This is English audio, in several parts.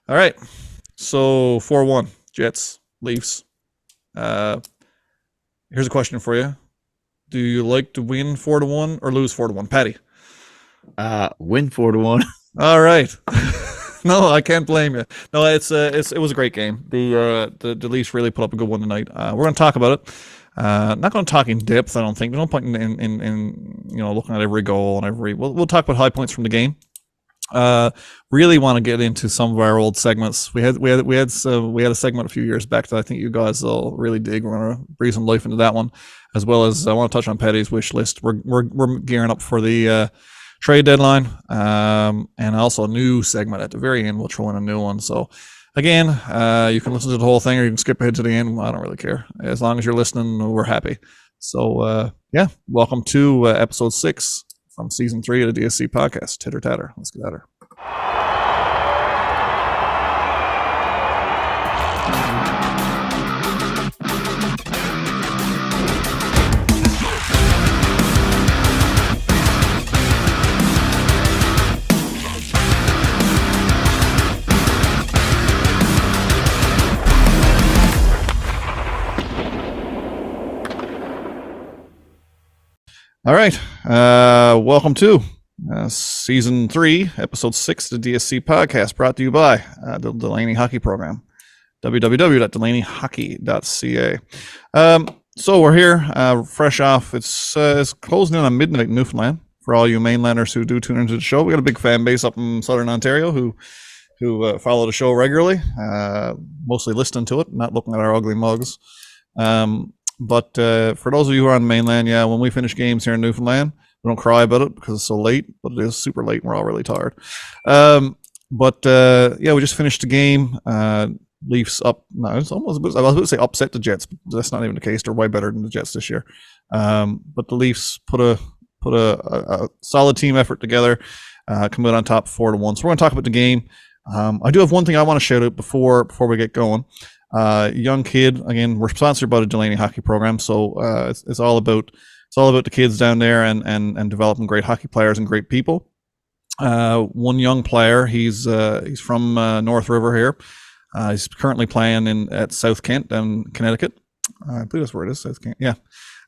All right. So 4-1, Jets, Leafs. Here's a question for you. Do you like to win 4-1 or lose 4-1? Paddy. Win 4-1. All right. No, I can't blame you. No, it was a great game. The Leafs really put up a good one tonight. We're going to talk about it. Not going to talk in depth. I don't think. There's no point in looking at every goal and every. We'll talk about high points from the game. Really want to get into some of our old segments. We had a segment a few years back that I think you guys will really dig. We're going to breathe some life into that one, as well as I want to touch on Paddy's wish list. We're gearing up for the trade deadline, and also a new segment at the very end. We'll throw in a new one. So again, you can listen to the whole thing or you can skip ahead to the end. I don't really care. As long as you're listening, we're happy. So welcome to episode 6 from season 3 of the DSC podcast. Titter tatter. Let's get at her. All right. Welcome to season 3, episode 6 of the DSC podcast, brought to you by the Delaney Hockey Program, www.delaneyhockey.ca. So we're here, fresh off. It's closing in on midnight in Newfoundland for all you mainlanders who do tune into the show. We got a big fan base up in Southern Ontario who follow the show regularly, mostly listening to it, not looking at our ugly mugs. But for those of you who are on the mainland, when we finish games here in Newfoundland, we don't cry about it because it's so late, but it is super late and we're all really tired. We just finished the game. Leafs up. No, it's almost, I was about to say upset the Jets, but that's not even the case. They're way better than the Jets this year. But the Leafs put a solid team effort together, come out on top 4-1. So we're going to talk about the game. I do have one thing I want to shout out before we get going. Young kid, again, we're sponsored by the Delaney Hockey Program, so it's all about the kids down there and developing great hockey players and great people. One young player, he's from North River here. He's currently playing at South Kent in Connecticut. I believe that's where it is, South Kent. Yeah.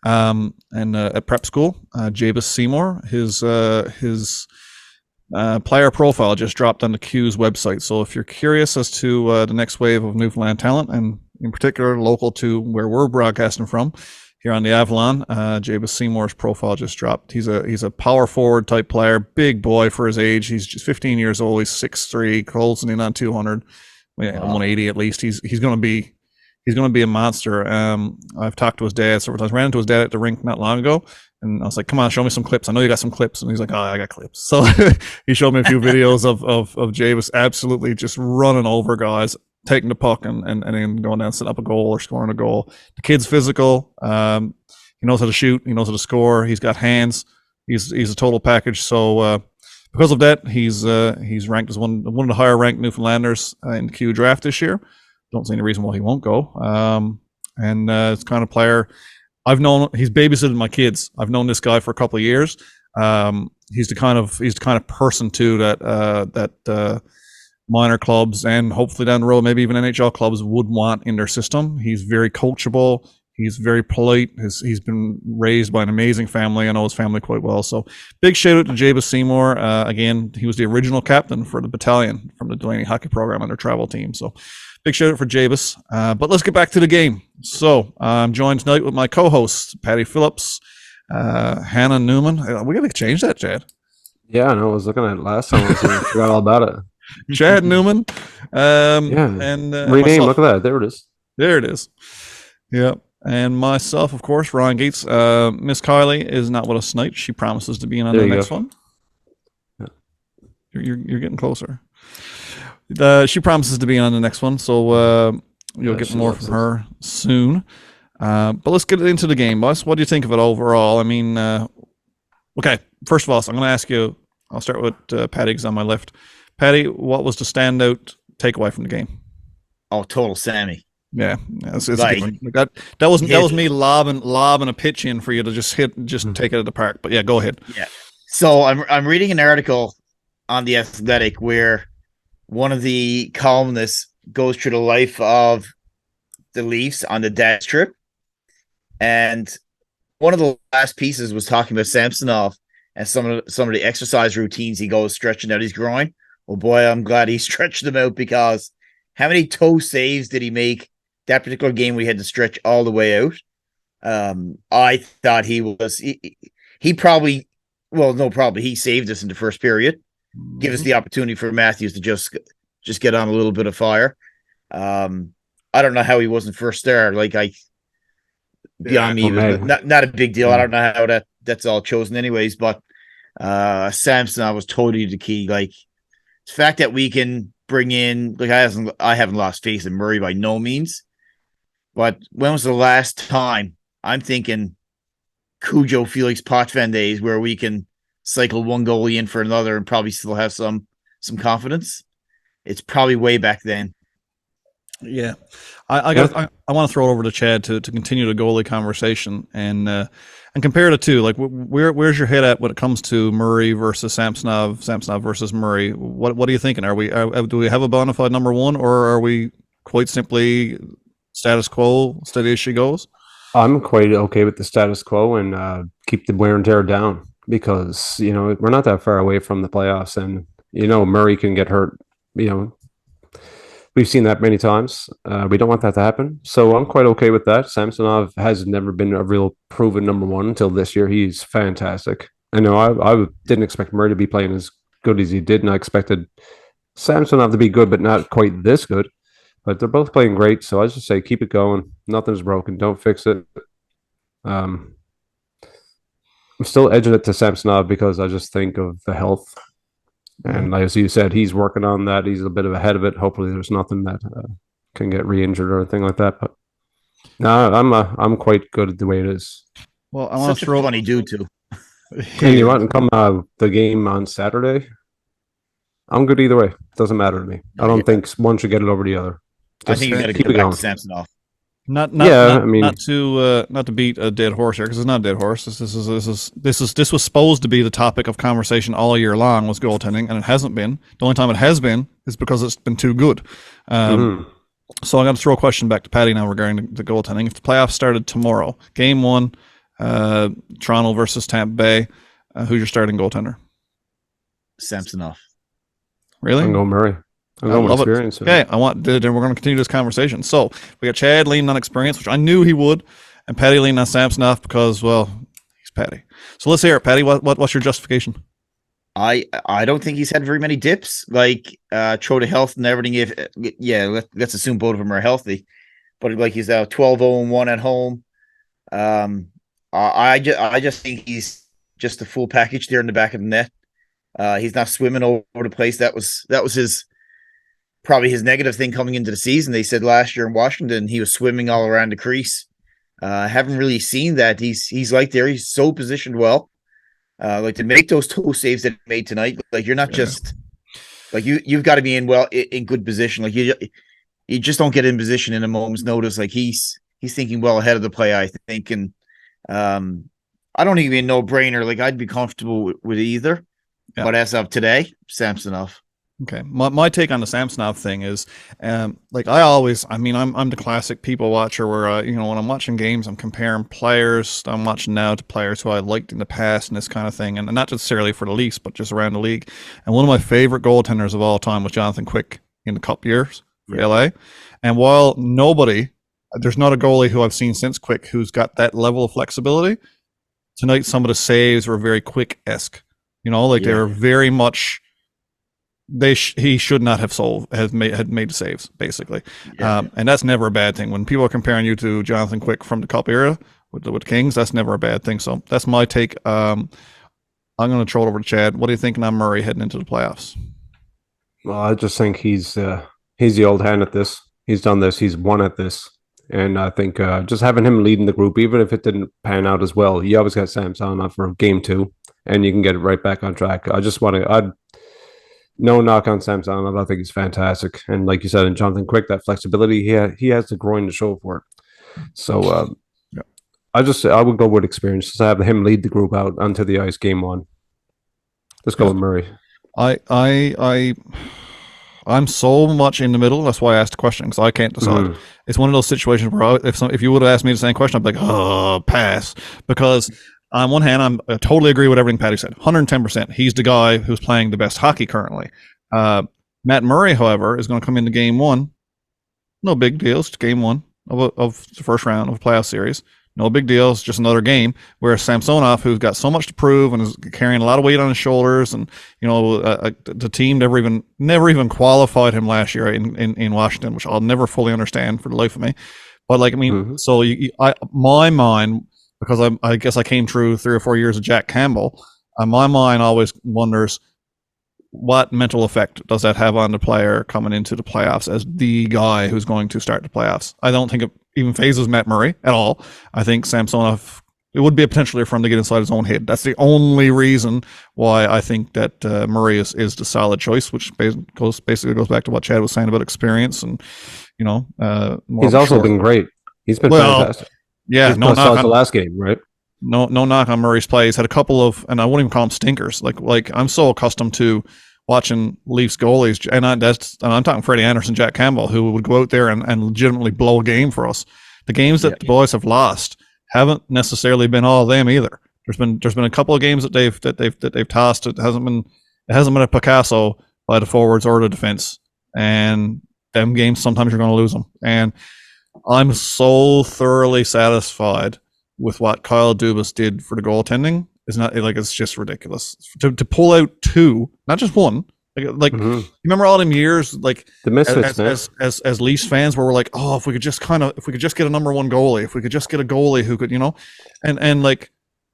And at prep school, Jabez Seymour, his player profile just dropped on the Q's website. So if you're curious as to the next wave of Newfoundland talent, and in particular local to where we're broadcasting from here on the Avalon, Jabez Seymour's profile just dropped. He's a power forward type player, big boy for his age. He's just 15 years old. He's 6'3", closing in on 200, 180 at least. He's going to be a monster. I've talked to his dad several times. Ran into his dad at the rink not long ago, and I was like, "Come on, show me some clips. I know you got some clips." And he's like, "Oh, I got clips." So he showed me a few videos of Jabez absolutely just running over guys, taking the puck, and then going down, setting up a goal or scoring a goal. The kid's physical. He knows how to shoot. He knows how to score. He's got hands. He's a total package. So because of that, he's ranked as one of the higher ranked Newfoundlanders in the Q draft this year. Don't see any reason why he won't go. It's kind of player I've known. He's babysitting my kids. I've known this guy for a couple of years. He's the kind of person too that minor clubs and hopefully down the road maybe even NHL clubs would want in their system. He's very coachable. He's very polite. He's been raised by an amazing family. I know his family quite well. So big shout out to Jabez Seymour. Again, he was the original captain for the battalion from the Delaney Hockey Program on their travel team. So big shout out for Jabez. But let's get back to the game. So I'm joined tonight with my co-hosts, Paddy Phillips, Hannah Newman. We got to change that, Chad. Yeah, I know. I was looking at it last time. I forgot all about it. Chad Newman. And rename. Look at that. There it is. There it is. Yep. And myself, of course, Ryan Gates. Miss Kylie is not with us tonight. She promises to be in on the next one. Yeah. You're getting closer. She promises to be on the next one, so you'll get more from her soon. But let's get into the game, boss. What do you think of it overall? I mean, okay, first of all, so I'm going to ask you, I'll start with Paddy because on my left. Paddy, what was the standout takeaway from the game? Oh, total Sammy. Yeah, it's like, that was me lobbing a pitch in for you to just take it at the park. But yeah, go ahead. Yeah. So I'm reading an article on The Athletic where one of the columnists goes through the life of the Leafs on the dad trip, and one of the last pieces was talking about Samsonov and some of the exercise routines he goes stretching out his groin. Oh boy, I'm glad he stretched them out, because how many toe saves did he make that particular game where he had to stretch all the way out? I thought he probably, well, no, probably he saved us in the first period, give us the opportunity for Matthews to just get on a little bit of fire. I don't know how he wasn't first there. Beyond me, not a big deal. I don't know how that's all chosen anyways, but Samsonov was totally the key. Like, the fact that we can bring in, like, I haven't lost faith in Murray by no means, but when was the last time, I'm thinking Cujo, Felix, Potvin days, where we can cycle one goalie in for another and probably still have some confidence? It's probably way back then. Yeah, I want to throw it over to Chad to continue the goalie conversation and compare the two. Like, where's your head at when it comes to Murray versus Samsonov versus Murray? What are you thinking? Do we have a bona fide number one, or are we quite simply status quo, steady as she goes? I'm quite okay with the status quo and keep the wear and tear down, because we're not that far away from the playoffs, and Murray can get hurt. We've seen that many times. We don't want that to happen. So I'm quite okay with that. Samsonov has never been a real proven number one until this year. He's fantastic. I know I didn't expect Murray to be playing as good as he did, and I expected Samsonov to be good, but not quite this good. But they're both playing great. So I just say keep it going. Nothing's broken. Don't fix it. I'm still edging it to Samsonov because I just think of the health. And as you said, he's working on that. He's a bit of ahead of it. Hopefully, there's nothing that can get re-injured or anything like that. But no, I'm quite good at the way it is. Well, I want to throw a funny dude too. And you want to come the game on Saturday? I'm good either way. Doesn't matter to me. I don't think one should get it over the other. I think you got to keep it back to Samsonov. Not to beat a dead horse here, because it's not a dead horse. This was supposed to be the topic of conversation all year long, was goaltending, and it hasn't been. The only time it has been is because it's been too good. So I'm going to throw a question back to Paddy now regarding the goaltending. If the playoffs started tomorrow, game one, Toronto versus Tampa Bay, who's your starting goaltender? Samsonov. Really? I'm going Murray. I'm going with experience. Okay, then we're going to continue this conversation. So we got Chad leaning on experience, which I knew he would, and Paddy leaning on Samsonov because, well, he's Paddy. So let's hear it, Paddy. What's your justification? I don't think he's had very many dips. Like, throw to health and everything. Let's assume both of them are healthy. But like, he's 12-0-1 at home. I just think he's just a full package there in the back of the net. He's not swimming over the place. That was his. Probably his negative thing coming into the season. They said last year in Washington he was swimming all around the crease. Haven't really seen that. He's like there. He's so positioned well. Like, to make those toe saves that he made tonight. Like, you're not just like you've got to be in good position. Like, you just don't get in position in a moment's notice. Like, he's thinking well ahead of the play, I think. And I don't even no brainer. Like, I'd be comfortable with either. Yeah. But as of today, Samsonov. Okay. My take on the Samsonov thing is, I'm the classic people watcher where, when I'm watching games, I'm comparing players I'm watching now to players who I liked in the past and this kind of thing. And not necessarily for the Leafs, but just around the league. And one of my favorite goaltenders of all time was Jonathan Quick in the Cup years for LA. And while there's not a goalie who I've seen since Quick who's got that level of flexibility, tonight some of the saves were very Quick-esque. They were very much... he should not have made saves, basically. And that's never a bad thing. When people are comparing you to Jonathan Quick from the Cup era with Kings, that's never a bad thing. So that's my take. I'm going to throw it over to Chad. What are you thinking on Murray heading into the playoffs? Well, I just think he's the old hand at this. He's done this. He's won at this. And I think just having him leading the group, even if it didn't pan out as well, you always got Samsonov for game 2, and you can get it right back on track. No knock on Samsonov. I think he's fantastic. And like you said, in Jonathan Quick, that flexibility, he has the groin to show for it. So I would go with experience. Just have him lead the group out onto the ice game 1. Let's go with Murray. I I'm so much in the middle. That's why I asked the question, because I can't decide. It's one of those situations where if you would have asked me the same question, I'd be like, oh, pass. Because on one hand, I totally agree with everything Paddy said. 110%. He's the guy who's playing the best hockey currently. Matt Murray, however, is going to come into game one. No big deal. It's game one of the first round of a playoff series. No big deal. It's just another game. Whereas Samsonov, who's got so much to prove and is carrying a lot of weight on his shoulders, and the team never even qualified him last year in Washington, which I'll never fully understand for the life of me. But so my mind, because I guess I came through 3 or 4 years of Jack Campbell, my mind always wonders, what mental effect does that have on the player coming into the playoffs as the guy who's going to start the playoffs? I don't think it even phases Matt Murray at all. I think Samsonov, it would be a potentially for him to get inside his own head. That's the only reason why I think that Murray is the solid choice, which basically goes back to what Chad was saying about experience. And, he's also been great. He's been fantastic. Yeah, no knock on the last game, right? No knock on Murray's play. He's had a couple of, and I wouldn't even call them stinkers. Like I'm so accustomed to watching Leafs goalies, and I'm talking Freddie Anderson, Jack Campbell, who would go out there and legitimately blow a game for us. The games that the boys have lost haven't necessarily been all of them either. There's been a couple of games that they've tossed. It hasn't been a Picasso by the forwards or the defense, and them games sometimes you're going to lose them. And I'm so thoroughly satisfied with what Kyle Dubas did for the goaltending. It's just ridiculous to pull out 2, not just one. You remember all them years, like the misfits, as Leafs fans, where we're like, oh, if we could just get a number 1 goalie, if we could just get a goalie who could, and like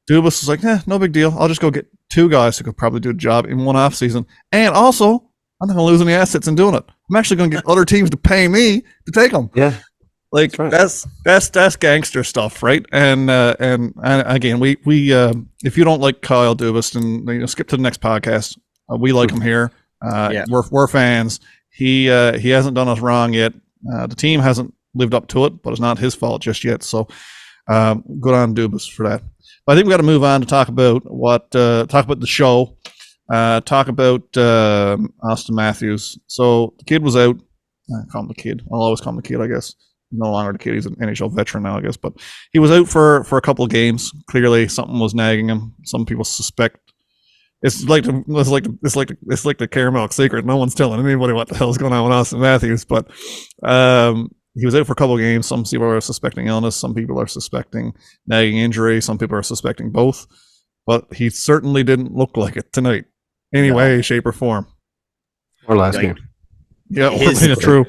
Dubas is like, no big deal. I'll just go get 2 guys who could probably do the job in one off season, and also I'm not going to lose any assets in doing it. I'm actually going to get other teams to pay me to take them. Yeah. Like that's gangster stuff, right? And again, we if you don't like Kyle Dubas, then skip to the next podcast. We like him here. We're fans. He hasn't done us wrong yet. The team hasn't lived up to it, but it's not his fault just yet. So good on Dubas for that. But I think we got to move on to talk about the show. Talk about Auston Matthews. So the kid was out. I call him the kid. I'll always call him the kid, I guess. No longer the kid. He's an NHL veteran now, I guess. But he was out for a couple of games. Clearly, something was nagging him. Some people suspect it's like the caramel secret. No one's telling anybody what the hell is going on with Auston Matthews. But he was out for a couple of games. Some people are suspecting illness. Some people are suspecting nagging injury. Some people are suspecting both. But he certainly didn't look like it tonight, any way, shape, or form. Or last game. Yeah, true.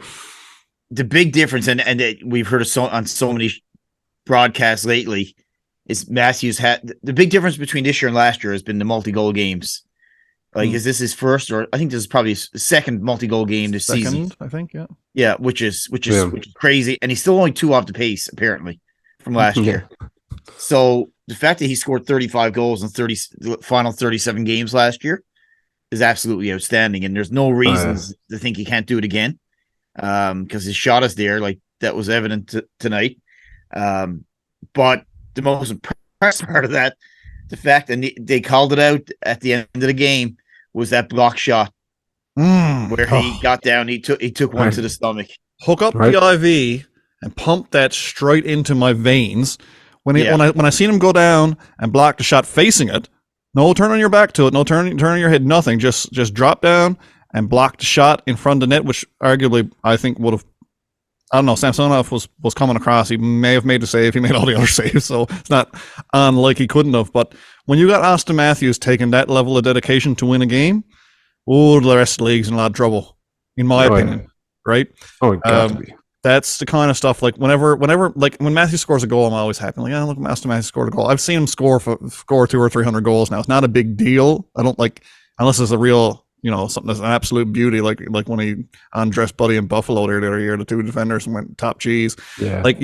The big difference, and we've heard on so many broadcasts lately, is Matthews had the big difference between this year and last year has been the multi-goal games. Like, is this his first, or I think this is probably his second multi-goal game this season? I think, yeah, which is crazy, and he's still only 2 off the pace apparently from last year. So the fact that he scored 35 goals in the final 37 games last year is absolutely outstanding, and there's no reasons to think he can't do it again. Because his shot is there, like that was evident tonight. But the most impressive part of that, the fact that they called it out at the end of the game, was that block shot where he got down, he took one to the stomach. Hook up the IV and pump that straight into my veins. When I seen him go down and block the shot facing it, no turn on your back to it, no turn on your head, nothing. Just drop down and blocked the shot in front of the net, which arguably I think would have, I don't know, Samsonov was coming across. He may have made the save. He made all the other saves, so it's not on like he couldn't have. But when you got Auston Matthews taking that level of dedication to win a game, the rest of the league's in a lot of trouble, in my opinion, right? Oh, it got to be. That's the kind of stuff, like whenever, like when Matthews scores a goal, I'm always happy. Like, look, Auston Matthews scored a goal. I've seen him score 200 or 300 goals now. It's not a big deal. I don't like, unless it's a real, something that's an absolute beauty, like when he undressed Buddy in Buffalo there the other year, the 2 defenders and went top cheese. Yeah. Like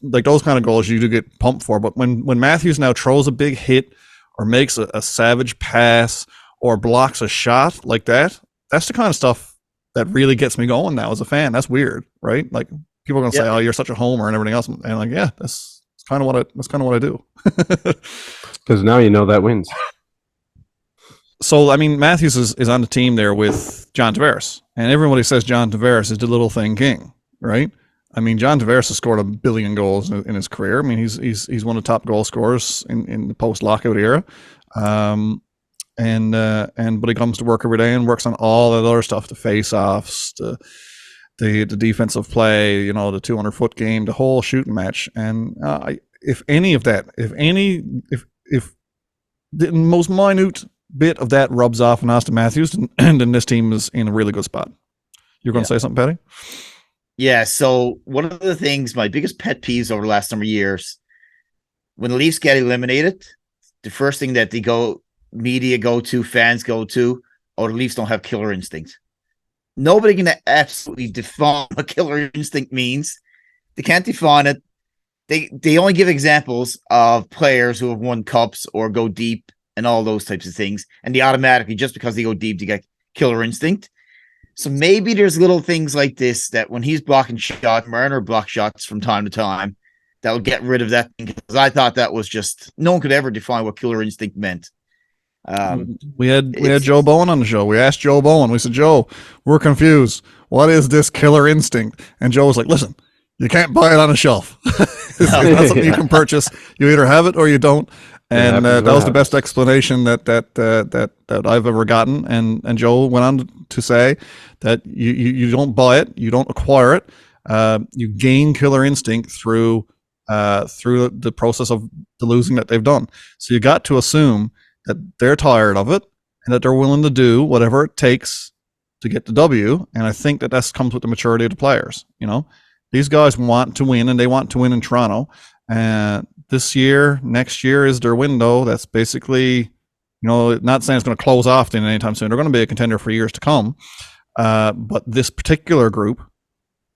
like those kind of goals you do get pumped for. But when Matthews now throws a big hit or makes a savage pass or blocks a shot like that, that's the kind of stuff that really gets me going now as a fan. That's weird, right? Like people are gonna say, "Oh, you're such a homer" and everything else, and like, yeah, that's kind of what I do. Because now you know that wins. So, I mean, Matthews is on the team there with John Tavares, and everybody says John Tavares is the little thing king, right? I mean, John Tavares has scored 1 billion goals in his career. I mean, he's one of the top goal scorers in the post lockout era. But he comes to work every day and works on all that other stuff, the face offs, the defensive play, you know, the 200-foot game, the whole shooting match. And if the most minute bit of that rubs off on Auston Matthews, then this team is in a really good spot. You're going to say something, Paddy? Yeah. So one of the things, my biggest pet peeves over the last number of years, when the Leafs get eliminated, the first thing that media go to, fans go to, the Leafs don't have killer instinct. Nobody can absolutely define what killer instinct means. They can't define it. They only give examples of players who have won cups or go deep and all those types of things. And they automatically, just because they go deep, they get killer instinct. So maybe there's little things like this that when he's blocking shots, Marner block shots from time to time, that will get rid of that thing. Because I thought that was just, no one could ever define what killer instinct meant. We had Joe Bowen on the show. We asked Joe Bowen. We said, Joe, we're confused. What is this killer instinct? And Joe was like, listen, you can't buy it on a shelf. It's not something you can purchase. You either have it or you don't. And that was the best explanation that I've ever gotten. And Joe went on to say that you don't buy it, you don't acquire it. You gain killer instinct through the process of the losing that they've done. So you got to assume that they're tired of it and that they're willing to do whatever it takes to get the W. And I think that comes with the maturity of the players. You know, these guys want to win, and they want to win in Toronto. And this year, next year is their window. That's basically, you know, not saying it's going to close off anytime soon. They're going to be a contender for years to come. But this particular group,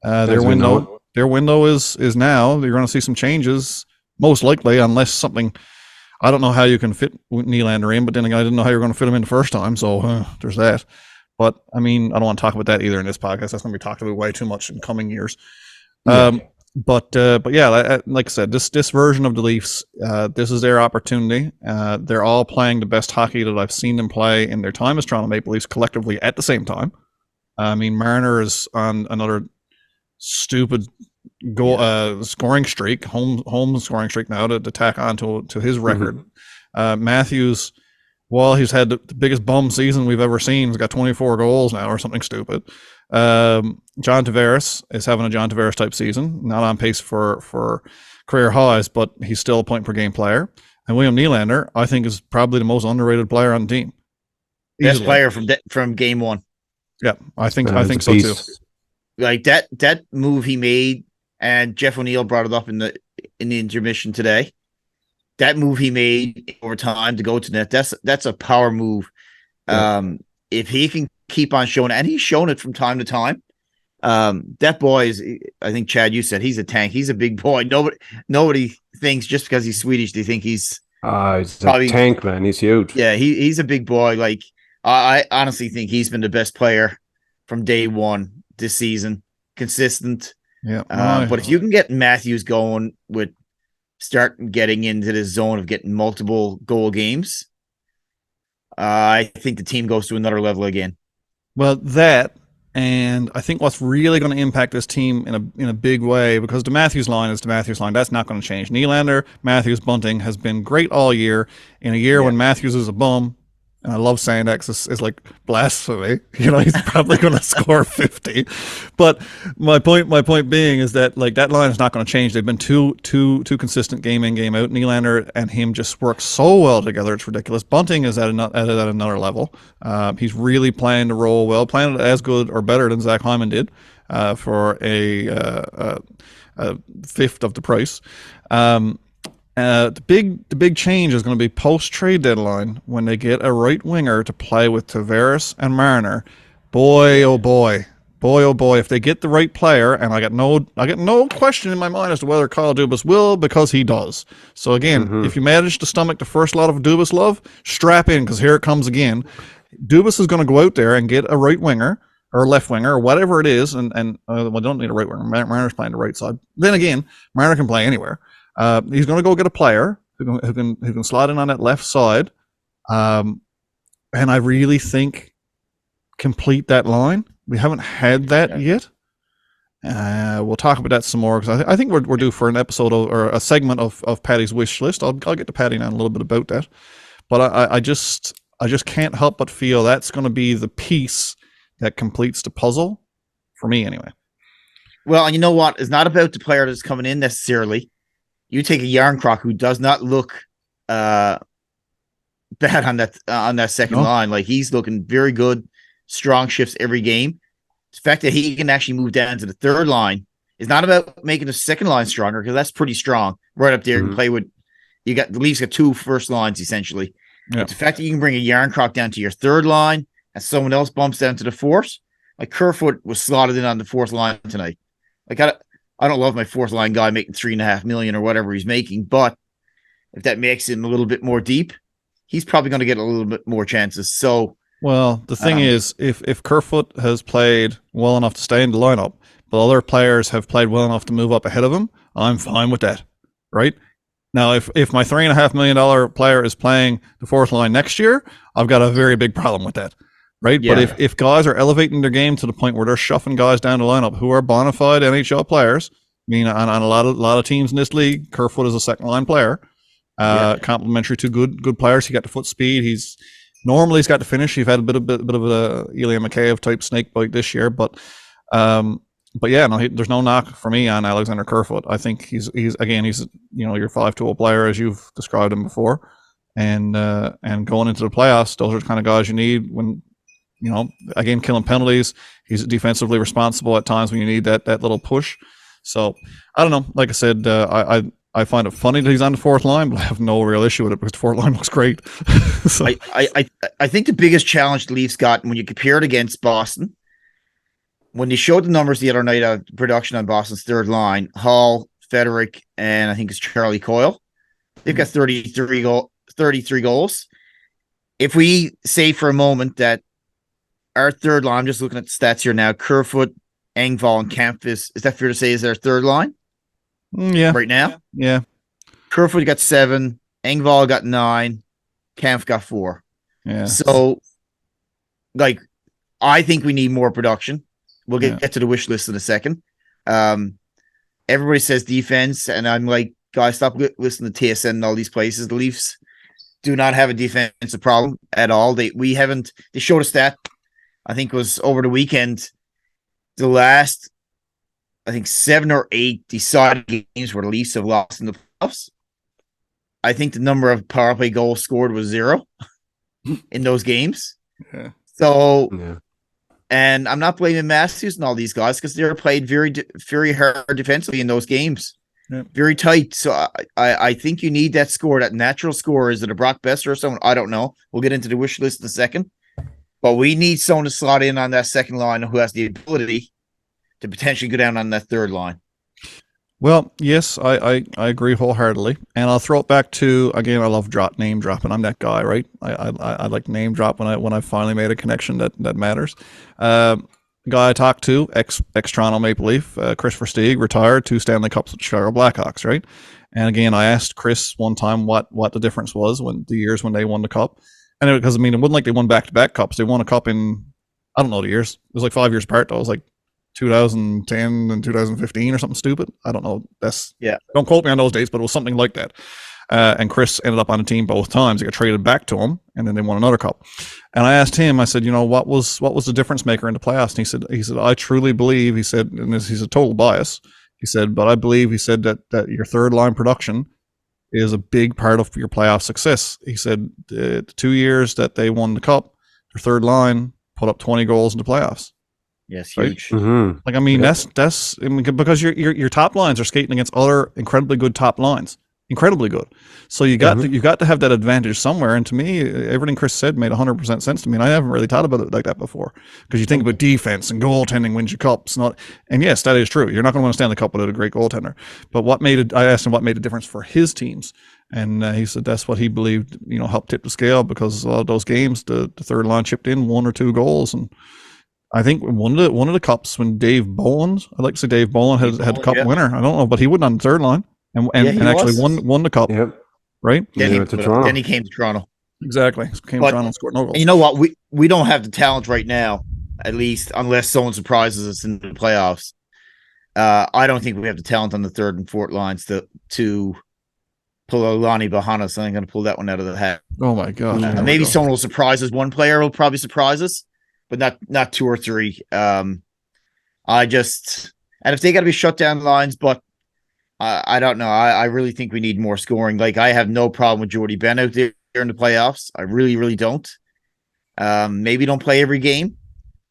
their window is now. You're going to see some changes, most likely, unless something. I don't know how you can fit Nylander in, but then again, I didn't know how you were going to fit him in the first time. So there's that. But I mean, I don't want to talk about that either in this podcast. That's going to be talked about way too much in coming years. But yeah, like I said, this version of the Leafs, this is their opportunity. They're all playing the best hockey that I've seen them play in their time as Toronto Maple Leafs collectively at the same time. I mean, Marner is on another stupid scoring streak, home scoring streak now to tack on to his record. Matthews, well, he's had the biggest bum season we've ever seen. He's got 24 goals now or something stupid. John Tavares is having a John Tavares type season, not on pace for career highs, but he's still a point per game player. And William Nylander, I think, is probably the most underrated player on the team. Best player from game one. Yeah, I think so too. Like that move he made, and Jeff O'Neill brought it up in the intermission today. That move he made over time to go to net, that's a power move. Yeah. If he can keep on showing it, and he's shown it from time to time, that boy is, I think, Chad, you said he's a tank. He's a big boy. Nobody thinks just because he's Swedish, they think he's probably a tank, man. He's huge. Yeah, he's a big boy. Like, I honestly think he's been the best player from day one this season. Consistent. Yeah. But if you can get Matthews going with getting into this zone of getting multiple goal games, I think the team goes to another level again. Well, that, and I think what's really going to impact this team in a big way, because the Matthews line is the Matthews line. That's not going to change. Nylander, Matthews, Bunting has been great all year. In a year when Matthews is a bum, and I love saying that because it's like blasphemy. You know, he's probably going to score 50. But my point being is that, like, that line is not going to change. They've been too consistent game in, game out. Nylander and him just work so well together. It's ridiculous. Bunting is at another level. He's really playing the role well, playing it as good or better than Zach Hyman did for a fifth of the price. The big change is going to be post-trade deadline when they get a right winger to play with Tavares and Marner. Boy, oh boy, if they get the right player, and I get no question in my mind as to whether Kyle Dubas will, because he does. So again, if you manage to stomach the first lot of Dubas love, strap in, because here it comes again. Dubas is going to go out there and get a right winger or left winger or whatever it is, and we don't need a right winger. Marner's playing the right side. Then again, Marner can play anywhere. He's going to go get a player who can slide in on that left side, And I really think complete that line. We haven't had that yet. We'll talk about that some more because I think we're due for an episode or a segment of Paddy's wish list. I'll get to Paddy now in a little bit about that. But I just can't help but feel that's going to be the piece that completes the puzzle for me anyway. Well, and you know what? It's not about the player that's coming in necessarily. You take a Yarncroc who does not look bad on that second line. Like, he's looking very good, strong shifts every game. The fact that he can actually move down to the third line is not about making the second line stronger, because that's pretty strong right up there. You can play with, the Leafs got 2 first lines essentially. But the fact that you can bring a Yarncroc down to your third line and someone else bumps down to the fourth, like Kerfoot was slotted in on the fourth line tonight. Like, I don't love my fourth line guy making $3.5 million or whatever he's making, but if that makes him a little bit more deep, he's probably going to get a little bit more chances. So, well, the thing is, if Kerfoot has played well enough to stay in the lineup, but other players have played well enough to move up ahead of him, I'm fine with that, right? Now, if my $3.5 million player is playing the fourth line next year, I've got a very big problem with that, right? Yeah. But if guys are elevating their game to the point where they're shuffling guys down the lineup who are bona fide NHL players, I mean, on a lot of teams in this league, Kerfoot is a second line player, complementary to good players. He got the foot speed. He's got the finish. He's had a bit of a Ilya Mikheyev type snake bite this year, but yeah, no, there's no knock for me on Alexander Kerfoot. I think he's your 5-tool player as you've described him before, and going into the playoffs, those are the kind of guys you need when, again, killing penalties. He's defensively responsible at times when you need that little push. So I don't know. Like I said, I find it funny that he's on the fourth line, but I have no real issue with it because the fourth line looks great. So. I think the biggest challenge the Leafs got when you compare it against Boston, when they showed the numbers the other night of production on Boston's third line, Hall, Federic, and I think it's Charlie Coyle, they've got 33 goals. If we say for a moment that our third line, I'm just looking at the stats here now, Kerfoot, Engvall, and Kempf, is that fair to say is their third line? Yeah. Right now? Yeah. Kerfoot got 7, Engvall got 9, Kempf got 4. Yeah. So, like, I think we need more production. We'll get to the wish list in a second. Everybody says defense, and I'm like, guys, stop listening to TSN and all these places. The Leafs do not have a defensive problem at all. They showed a stat, I think it was over the weekend, the last, I think 7 or 8 decided games where the Leafs have lost in the playoffs. I think the number of power play goals scored was 0 in those games. Yeah. So, and I'm not blaming Matthews and all these guys because they're played very, very hard defensively in those games. Yeah. Very tight. So I think you need that score, that natural score. Is it a Brock Besser or someone? I don't know. We'll get into the wish list in a second. But we need someone to slot in on that second line who has the ability to potentially go down on that third line. Well, yes, I agree wholeheartedly. And I'll throw it back to, again, I love name dropping. I'm that guy, right? I like name drop when I finally made a connection that matters. Guy I talked to, ex-Toronto Maple Leaf, Chris Versteeg, retired, 2 Stanley Cups with the Chicago Blackhawks, right? And again, I asked Chris one time what the difference was when the years when they won the cup. And because, it wasn't like they won back-to-back cups. They won a cup in, I don't know the years. It was like 5 years apart. Though. It was like 2010 and 2015 or something stupid. I don't know. Don't quote me on those dates, but it was something like that. And Chris ended up on the team both times. He got traded back to him, and then they won another cup. And I asked him, I said, what was the difference maker in the playoffs? And he said, I truly believe, he said, and he's a total bias. He said, but I believe, he said that your third line production is a big part of your playoff success. He said the 2 years that they won the cup, their third line put up 20 goals in the playoffs. Yes, right? huge. Mm-hmm. Like, that's because your top lines are skating against other incredibly good top lines. Incredibly good. So you got to have that advantage somewhere. And to me, everything Chris said made 100% sense to me. And I haven't really thought about it like that before. Because you think about defense and goaltending wins you cups. And yes, that is true. You're not going to win a Stanley Cup without a great goaltender. But I asked him what made a difference for his teams. And he said that's what he believed, helped tip the scale, because a lot of those games, the third line chipped in 1 or 2 goals. And I think one of the cups when Dave Boland, I'd like to say Dave Boland had the cup winner. I don't know, but he went on the third line and actually won the cup. Yep. Right? Then he came to Toronto. Exactly. Came But Toronto and scored no goals. you know what? We don't have the talent right now, at least unless someone surprises us in the playoffs. I don't think we have the talent on the third and fourth lines to pull a Lonny Bohonos. I'm going to pull that one out of the hat. Oh my gosh. Maybe someone will surprise us. One player will probably surprise us, but not two or three. And if they got to be shut down lines, but I don't know. I really think we need more scoring. Like, I have no problem with Jordy Ben out there in the playoffs. I really, really don't. Maybe don't play every game.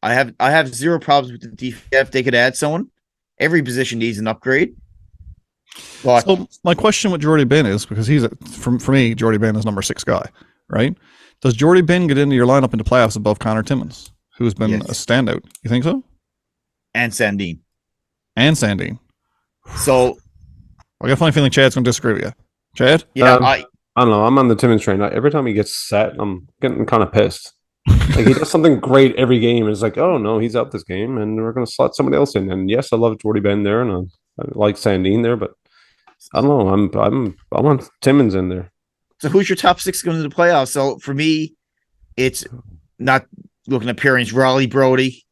I have zero problems with the DF. They could add someone. Every position needs an upgrade. But so my question with Jordy Ben is, because for me, Jordy Ben is number 6 guy, right? Does Jordy Ben get into your lineup into playoffs above Connor Timmins, who's been a standout? You think so? And Sandin. So I got a funny feeling Chad's going to disagree with you. Chad? Yeah, I don't know. I'm on the Timmins train. Every time he gets set, I'm getting kind of pissed. Like, he does something great every game. It's like, oh no, he's out this game, and we're going to slot somebody else in. And yes, I love Jordy Ben there, and I like Sandin there, but I don't know. I want Timmins in there. So who's your top 6 going to the playoffs? So for me, it's not looking at pairings. Raleigh, Brody,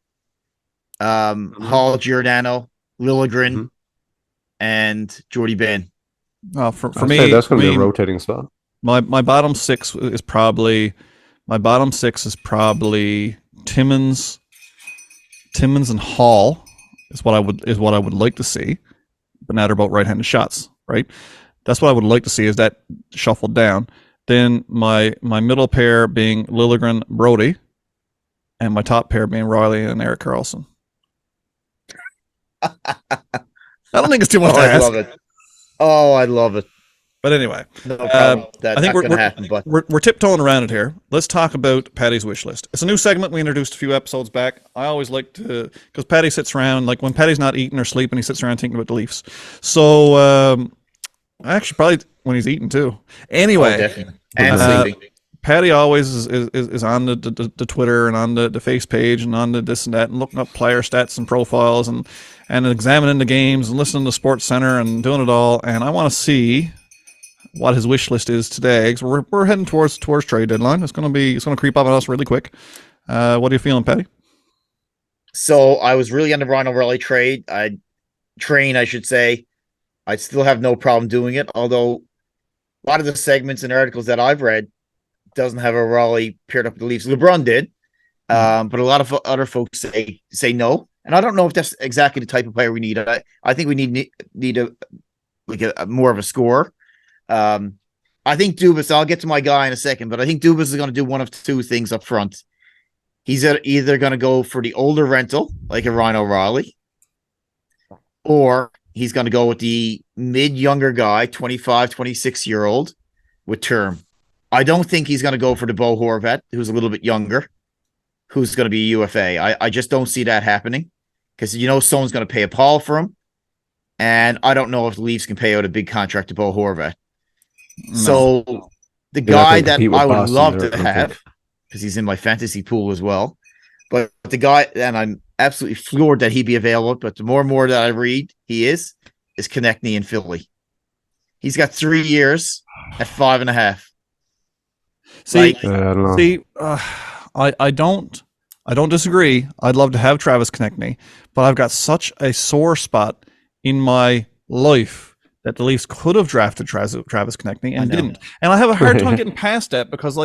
Hall, Giordano, Liljegren, and Jordy Ben. For me, that's going to be a rotating spot. My bottom 6 is probably Timmins and Hall is what I would like to see. But now they're both right-handed shots, right? That's what I would like to see, is that shuffled down. Then my middle pair being Liljegren, Brody, and my top pair being Riley and Erik Karlsson. I don't think it's too much to ask. I love it. Oh, I love it. But anyway, no problem. I think we're tiptoeing around it here. Let's talk about Paddy's wish list. It's a new segment we introduced a few episodes back. I always like to, because Paddy sits around, like when Paddy's not eating or sleeping, he sits around thinking about the Leafs. So actually, probably when he's eating too. Anyway, definitely. And sleeping. Paddy always is on the Twitter and on the face page and on the this and that, and looking up player stats and profiles and examining the games and listening to Sports Center and doing it all. And I want to see what his wish list is today, because we're heading towards trade deadline. It's going to creep up on us really quick. What are you feeling, Paddy? So I was really on the Ryan O'Reilly trade. I should say. I still have no problem doing it, although a lot of the segments and articles that I've read doesn't have O'Reilly paired up with the Leafs. LeBron did, but a lot of other folks say no, and I don't know if that's exactly the type of player we need. I think we need a more of a scorer. I think Dubas, I'll get to my guy in a second, but I think Dubas is going to do one of two things up front. He's either going to go for the older rental, like a Ryan O'Reilly, or he's going to go with the mid-younger guy, 25, 26-year-old, with term. I don't think he's going to go for the Bo Horvat, who's a little bit younger, who's going to be a UFA. I just don't see that happening, because someone's going to pay a Paul for him, and I don't know if the Leafs can pay out a big contract to Bo Horvat. No. So the guy that I would love to have, because he's in my fantasy pool as well, but the guy, and I'm absolutely floored that he'd be available, but the more and more that I read he is Konechny in Philly. He's got 3 years at 5.5. I don't disagree. I'd love to have Travis Konechny, but I've got such a sore spot in my life that the Leafs could have drafted Travis Konechny and didn't. And I have a hard time getting past that, because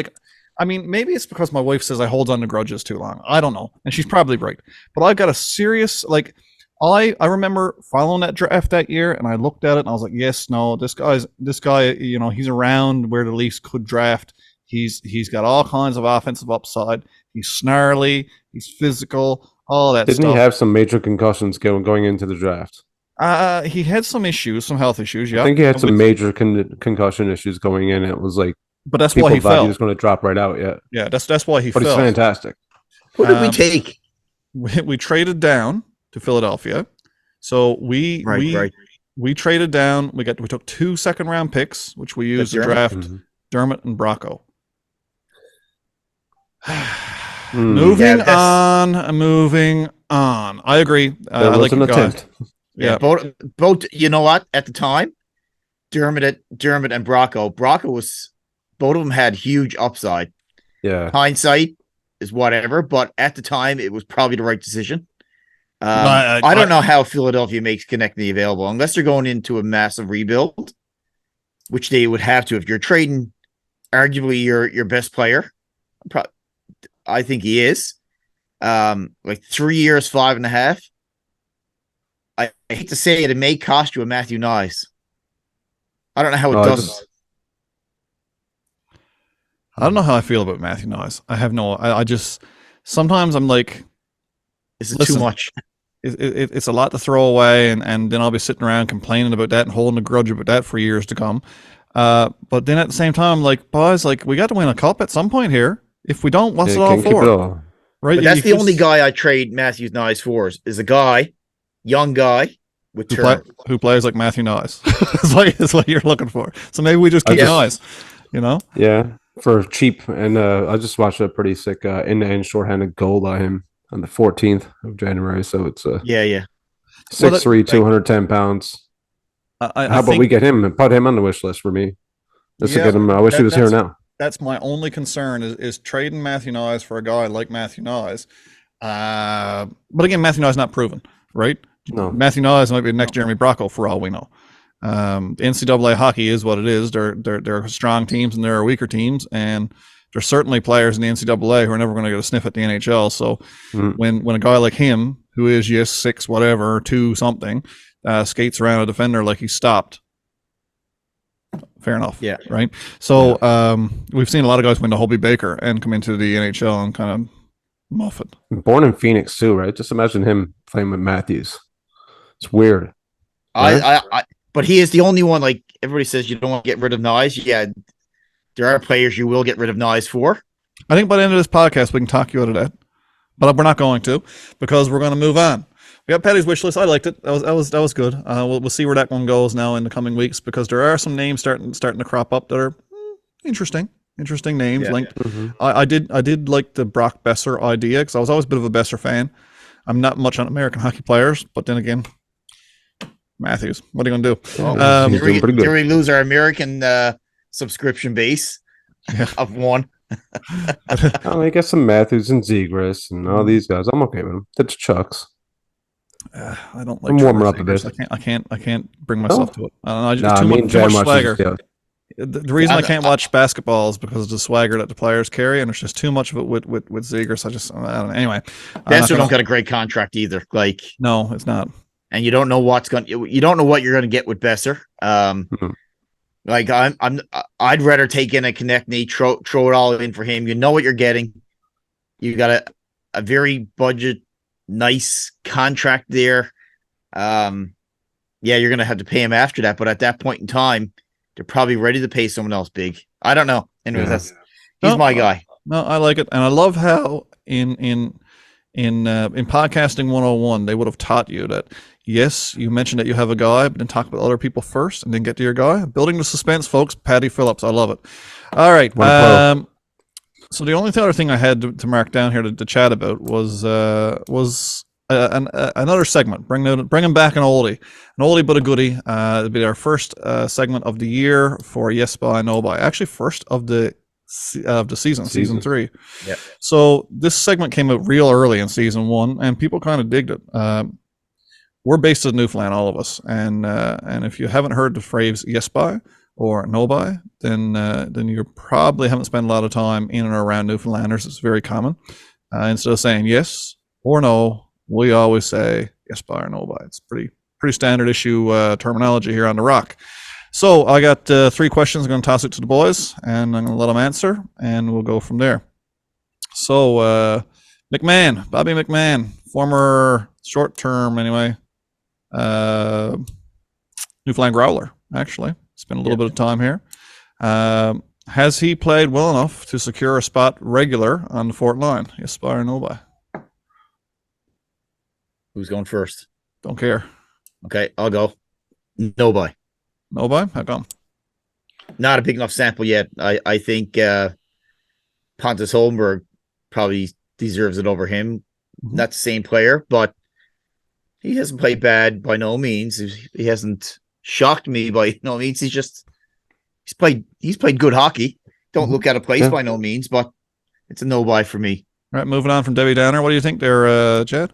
maybe it's because my wife says I hold on to grudges too long. I don't know. And she's probably right. But I've got a serious, I remember following that draft that year, and I looked at it and I was like, yes, no, this guy, he's around where the Leafs could draft. He's got all kinds of offensive upside. He's snarly, he's physical, all that stuff. Didn't he have some major concussions going into the draft? He had some health issues. Yeah, I think he had some major concussion issues going in. It was like, but that's why he fell. He was going to drop right out. Yeah, that's why he fell. But he's fantastic. Who did we take? We traded down to Philadelphia. So we traded down. We took 2 second-round picks, which we used to draft Dermott and Bracco. Moving on. I agree. I like an attempt. Yeah, both. You know what? At the time, Dermott and Bracco was both of them had huge upside. Yeah. Hindsight is whatever, but at the time, it was probably the right decision. I I don't know how Philadelphia makes Konechny available unless they're going into a massive rebuild, which they would have to if you're trading arguably your best player. I think he is. Like 3 years, 5.5. I hate to say it, it may cost you a Matthew Knies. I don't know how it doesn't. I don't know how I feel about Matthew Knies. I have no. I just sometimes I'm like, This is too much. It's a lot to throw away, and then I'll be sitting around complaining about that and holding a grudge about that for years to come. But then at the same time, like, boys, like, we got to win a cup at some point here. If we don't, what's it all for? Right? But that's the only guy I trade Matthew Knies for is a guy, young guy with who plays like Matthew Knies. It's what you're looking for. So maybe we just keep Knies, you know? Yeah, for cheap. And I just watched a pretty sick end-to-end shorthanded goal by him on the 14th of January. So it's 6'3", 210 pounds. How about we get him and put him on the wish list for me? Just to get him. I wish he was here now. That's my only concern is trading Matthew Knies for a guy like Matthew Knies. But again, Matthew Knies not proven, right? No. Matthew Knies might be the next Jeremy Bracco for all we know. NCAA hockey is what it is. There are strong teams and there are weaker teams, and there's certainly players in the NCAA who are never going to get a sniff at the NHL. So when a guy like him, who is 6 whatever, 2 something, skates around a defender like he's stopped, fair enough. Yeah. Right. So we've seen a lot of guys win the Hobie Baker and come into the NHL and kind of muff it. Born in Phoenix too, right? Just imagine him playing with Matthews. It's weird. Right? But he is the only one. Like everybody says, you don't want to get rid of Knies. Yeah, there are players you will get rid of Knies for. I think by the end of this podcast, we can talk you out of that, but we're not going to because we're going to move on. We got Paddy's wish list. I liked it. That was good. We'll see where that one goes now in the coming weeks because there are some names starting to crop up that are interesting names. Yeah. Linked. Mm-hmm. I did like the Brock Besser idea because I was always a bit of a Besser fan. I'm not much on American hockey players, but then again, Matthews. What are you gonna do? Did we lose our American subscription base of one? I guess some Matthews and Zegras and all these guys. I'm okay with them. It's Chucks. I don't like. I'm warming up a bit. I can't bring myself to it. I just too much swagger. The reason I can't watch basketball is because of the swagger that the players carry, and there's just too much of it with Zegras. I don't know. Anyway, Besser don't got a great contract either. Like, no, it's not. And you don't know what you're going to get with Besser. Like I'd rather take in a Konechny, throw it all in for him. You know what you're getting. You got a very budget, nice contract there. You're going to have to pay him after that. But at that point in time, they're probably ready to pay someone else big. I don't know. Anyways, he's my guy. No, I like it, and I love how in podcasting 101 they would have taught you that. Yes, you mentioned that you have a guy, but then talk about other people first and then get to your guy. Building the suspense, folks. Paddy Phillips. I love it. All right. So the only other thing I had to mark down here to chat about was another segment. Bring him back an oldie but a goodie. It'll be our first segment of the year for Yes By No By. Actually, first of the season 3. Yeah. So this segment came out real early in season 1, and people kind of digged it. We're based in Newfoundland, all of us, and if you haven't heard the phrase "yes by" or "no by," then you probably haven't spent a lot of time in and around Newfoundlanders. It's very common. Instead of saying yes or no, we always say yes by or no by. It's pretty standard issue terminology here on the Rock. So I got 3 questions. I'm going to toss it to the boys, and I'm going to let them answer, and we'll go from there. So McMahon, Bobby McMahon, former short-term anyway. Newfoundland Growler, actually. Spent a little bit of time here. Has he played well enough to secure a spot regular on the Fort line? Yes by or no by? Who's going first? Don't care. Okay, I'll go. No by. No by? How come? Not a big enough sample yet. I think Pontus Holmberg probably deserves it over him. Mm-hmm. Not the same player, but he hasn't played bad by no means. He hasn't shocked me by no means. He's played good hockey. don't look out of place Yeah. by no means, but it's a no buy for me. All right, moving on from Debbie Downer. What do you think there, Chad?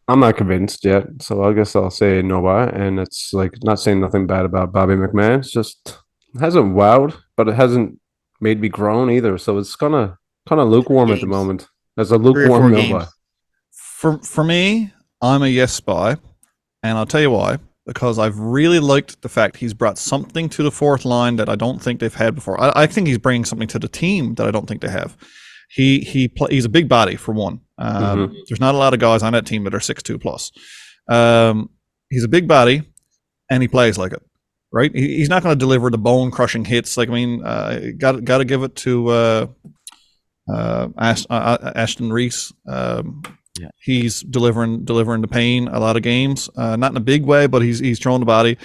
I'm not convinced yet, so I guess I'll say no buy. And it's like not saying nothing bad about Bobby McMahon. It's just hasn't wowed, but it hasn't made me groan either. So it's kind of lukewarm at the moment. As a 3 or 4 lukewarm no buy. games. For me, I'm a yes buy, and I'll tell you why. Because I've really liked the fact he's brought something to the fourth line that I don't think they've had before. I think he's bringing something to the team that I don't think they have. He's a big body for one. There's not a lot of guys on that team that are 6'2 plus. He's a big body, and he plays like it. Right? He's not going to deliver the bone crushing hits. Like, I mean, got to give it to Ashton Reese. He's delivering the pain a lot of games, not in a big way, but he's throwing the body.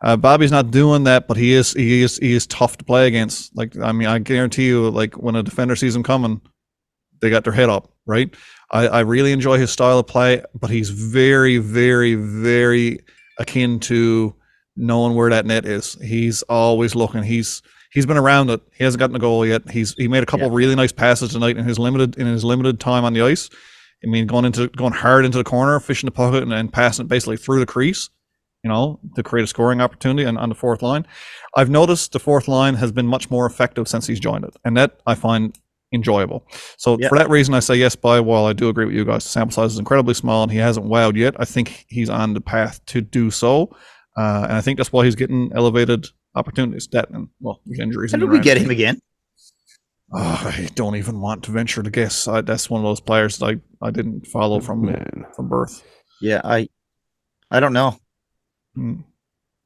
Bobby's not doing that, but he is tough to play against. Like, I mean, I guarantee you, like, when a defender sees him coming, they got their head up, right? I really enjoy his style of play, but he's very, very, very akin to knowing where that net is. He's always looking. He's been around it. He hasn't gotten a goal yet. He made a couple of really nice passes tonight in his limited time on the ice. I mean, going hard into the corner, fishing the pocket, and passing it basically through the crease, to create a scoring opportunity on the fourth line. I've noticed the fourth line has been much more effective since he's joined it, and that I find enjoyable. So for that reason, I say yes buy. While I do agree with you guys, the sample size is incredibly small, and he hasn't wowed yet. I think he's on the path to do so, and I think that's why he's getting elevated opportunities. That and there's injuries. How did we get him again? I don't even want to venture to guess. That's one of those players that I didn't follow from birth. Yeah, I don't know. I don't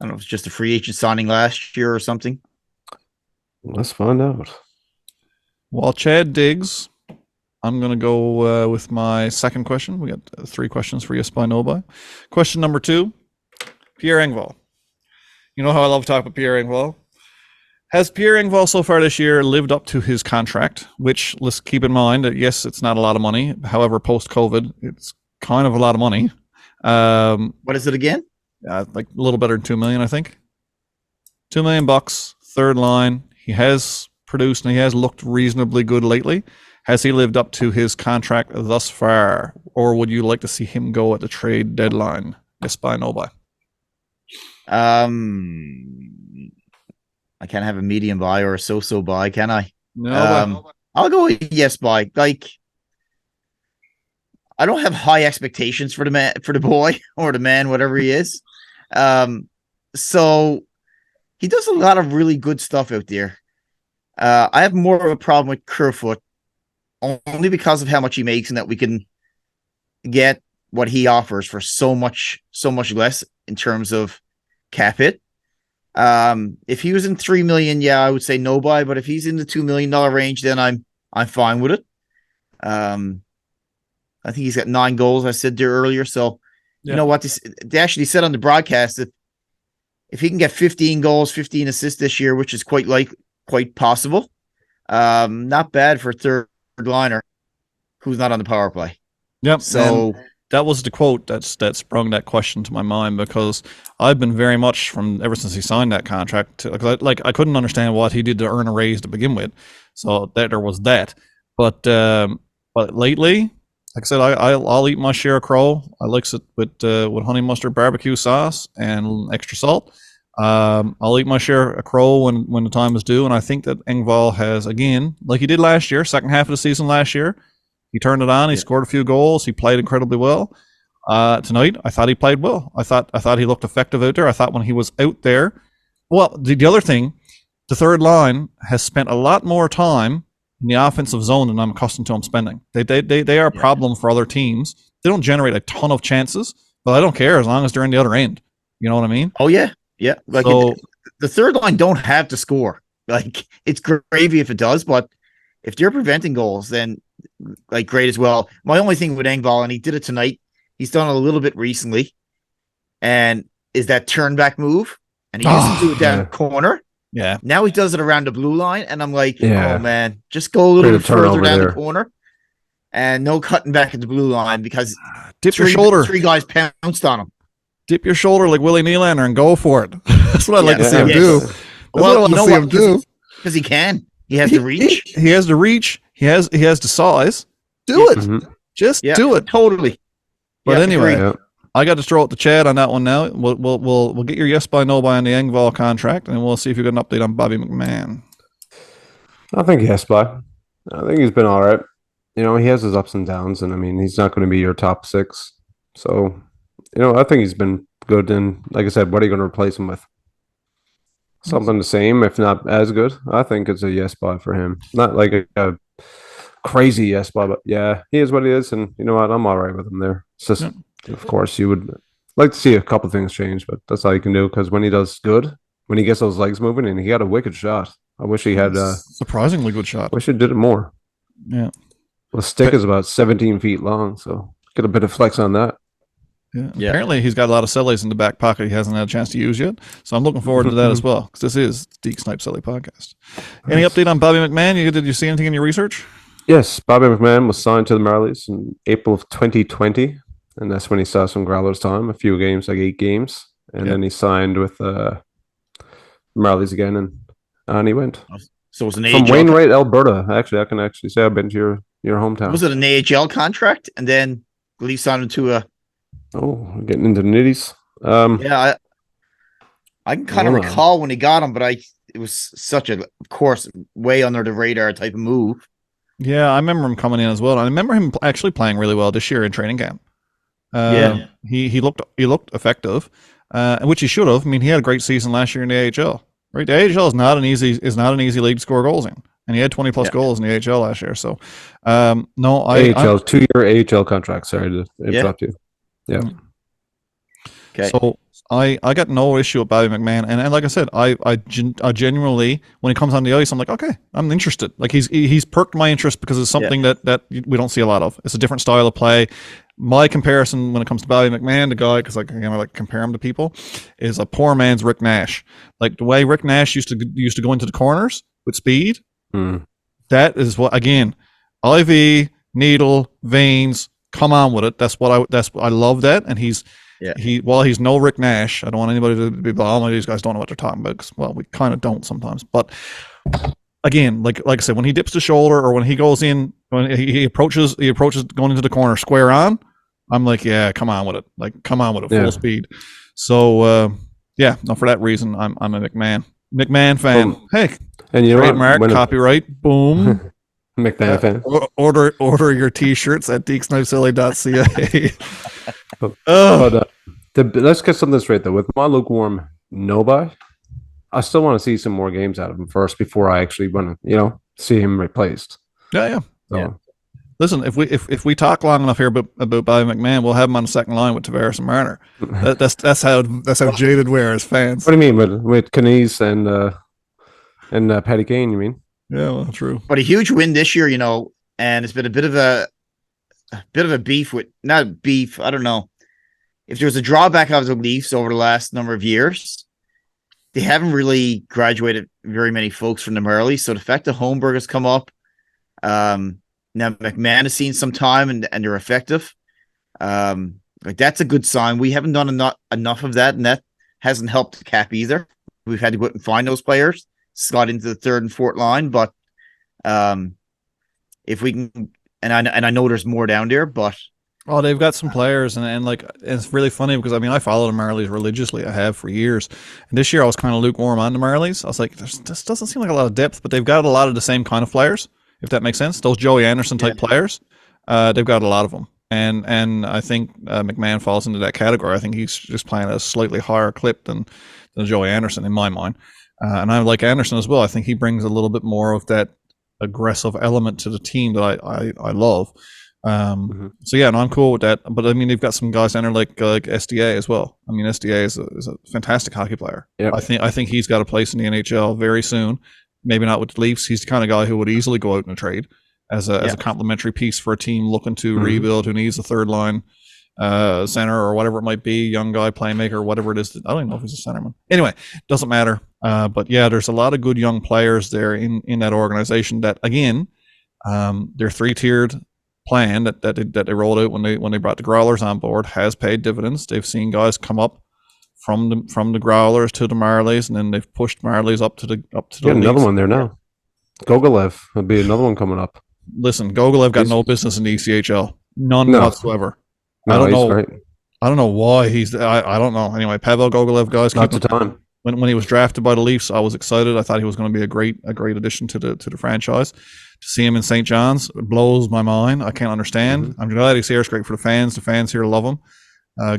know if it's just a free agent signing last year or something. Let's find out. While Chad digs, I'm going to go with my second question. We got 3 questions for yes buy, no buy. Question number 2, Pierre Engvall. You know how I love talking about Pierre Engvall. Has Pierre Engvall so far this year lived up to his contract, which, let's keep in mind that, yes, it's not a lot of money. However, post-COVID, it's kind of a lot of money. What is it again? Like a little better than $2 million, I think. $2 million, third line. He has produced and he has looked reasonably good lately. Has he lived up to his contract thus far, or would you like to see him go at the trade deadline? Yes buy, no buy. I can't have a medium buy or a so-so buy, can I? No. I'll go with yes buy. Like, I don't have high expectations for the boy or the man, whatever he is. So he does a lot of really good stuff out there. I have more of a problem with Kerfoot only because of how much he makes and that we can get what he offers for so much less in terms of cap hit. If he was in $3 million, I would say no buy, but if he's in the $2 million range, then I'm fine with it. I think he's got 9 goals, I said there earlier. So you know what? They actually said on the broadcast that if he can get 15 goals, 15 assists this year, which is quite possible, not bad for a third liner who's not on the power play. Yep. So that was the quote that sprung that question to my mind, because I've been very much ever since he signed that contract, I couldn't understand what he did to earn a raise to begin with. So there was that. But lately, like I said, I'll eat my share of crow. I like it with honey mustard barbecue sauce and extra salt. I'll eat my share of crow when the time is due. And I think that Engvall has, again, like he did last year, second half of the season last year, he turned it on. He scored a few goals. He played incredibly well. Tonight, I thought he played well. I thought he looked effective out there. I thought when he was out there, well, the other thing, the third line has spent a lot more time in the offensive zone than I'm accustomed to him spending. They are a problem for other teams. They don't generate a ton of chances, but I don't care as long as they're in the other end. You know what I mean? Oh yeah. Like, so, the third line don't have to score. Like, it's gravy if it does, but if they're preventing goals, then like great as well. My only thing with Engvall, and he did it tonight, he's done it a little bit recently, and is that turn back move, and he used to do it down the corner. Yeah. Now he does it around the blue line, and I'm like, oh man, just go a little bit further down the corner, and no cutting back at the blue line, because dip your shoulder. 3 guys pounced on him. Dip your shoulder like Willie Nylander and go for it. That's what I'd like to see him do. That's what I want to see him do. Because he can. He has the reach. He has the reach. He has the size. Do it. Just do it. Totally. But anyway, I got to throw out the chat on that one now. We'll get your yes by no by on the Engvall contract, and we'll see if you got an update on Bobby McMahon. I think yes by. I think he's been all right. You know, he has his ups and downs, and I mean, he's not going to be your top 6. So, you know, I think he's been good. And like I said, what are you going to replace him with? Something the same, if not as good. I think it's a yes by for him. Not like a crazy yes by, but yeah, he is what he is. And you know what? I'm all right with him there. It's just, of course, you would like to see a couple things change, but that's all you can do because when he does good, when he gets those legs moving, and he got a wicked shot. I wish he had a surprisingly good shot. Wish he did it more. Yeah. The stick is about 17 feet long, so get a bit of flex on that. Yeah. Apparently, he's got a lot of sillies in the back pocket he hasn't had a chance to use yet. So I'm looking forward to that as well, because this is Deke Snipe Silly Podcast. Any update on Bobby McMahon? Did you see anything in your research? Yes, Bobby McMahon was signed to the Marlies in April of 2020, and that's when he saw some Growlers time, a few games, like 8 games, and then he signed with Marlies again, and he went. So it was an from AHL Wainwright, Alberta. Actually, I can actually say I've been to your hometown. Was it an AHL contract? And then Leafs signed him to a. Oh, we're getting into the nitties. I can kind of recall when he got him, but it was such a, of course, way under the radar type of move. Yeah, I remember him coming in as well. I remember him actually playing really well this year in training camp. He looked effective, which he should have. I mean, he had a great season last year in the AHL. Right, the AHL is not an easy league to score goals in, and he had 20 plus goals in the AHL last year. So, AHL 2-year AHL contract. Sorry to interrupt you. Yeah. Okay. So I got no issue with Bobby McMahon, and like I said, I genuinely, when he comes on the ice, I'm like, okay, I'm interested. Like he's perked my interest because it's something that we don't see a lot of. It's a different style of play. My comparison when it comes to Bobby McMahon, the guy, because like I like compare him to people, is a poor man's Rick Nash. Like the way Rick Nash used to go into the corners with speed. That is what, again, IV, needle, veins. Come on with it. I love that. And he's no Rick Nash. I don't want anybody to be all of these guys don't know what they're talking about, because we kind of don't sometimes. But again, like I said, when he dips the shoulder or when he goes in, when he approaches going into the corner square on, I'm like, yeah, come on with it. Like, come on with it, full speed. So for that reason, I'm a McMahon fan. Hey, and you know trademark, copyright, boom. McMahon fan. Order your t-shirts at dekesnipesily.ca. Let's get something straight though. With my lukewarm no-buy, I still want to see some more games out of him first before I actually want to, see him replaced. Yeah. Listen, if we talk long enough here about Bobby McMahon, we'll have him on the second line with Tavares and Marner. That's how jaded we are as fans. What do you mean with Knies and Paddy Kane? You mean? Yeah, well, true. But a huge win this year, and it's been a bit of a beef with, not beef. I don't know if there was a drawback of the Leafs over the last number of years. They haven't really graduated very many folks from the Marlies. So the fact that Holmberg has come up, now McMahon has seen some time and they're effective. That's a good sign. We haven't done enough of that, and that hasn't helped the cap either. We've had to go out and find those players, slot into the third and fourth line. But if we can, and I know there's more down there, but they've got some players, and it's really funny because I follow the Marlies religiously. I have for years, and this year I was kind of lukewarm on the Marlies. I was like, this doesn't seem like a lot of depth, but they've got a lot of the same kind of players, if that makes sense. Those Joey Anderson type players, they've got a lot of them, and I think McMahon falls into that category. I think he's just playing at a slightly higher clip than Joey Anderson in my mind, and I like Anderson as well. I think he brings a little bit more of that aggressive element to the team that I love. So yeah, I'm cool with that. But I mean, they've got some guys down there like SDA as well. I mean, SDA is a fantastic hockey player. Yep. I think he's got a place in the NHL very soon. Maybe not with the Leafs. He's the kind of guy who would easily go out in a trade as a complimentary piece for a team looking to rebuild, who needs a third line center or whatever it might be, young guy, playmaker, whatever it is. I don't even know if he's a centerman. Anyway, doesn't matter. But yeah, there's a lot of good young players there in that organization that, again, their 3-tiered plan that they rolled out when they brought the Growlers on board has paid dividends. They've seen guys come up from the Growlers to the Marlies, and then they've pushed Marlies up to the another leagues. one there now. Gogolev will be another one coming up. Listen, Gogolev got no business in the ECHL, none No. whatsoever. No, I don't he's know. great. I don't know why he's. I don't know. Anyway, Pavel Gogolev, guys, Lots of time. When he was drafted by the Leafs, I was excited. I thought he was going to be a great addition to the franchise. To see him in St. John's, it blows my mind. I can't understand. I'm glad he's here. It's great for the fans. The fans here love him.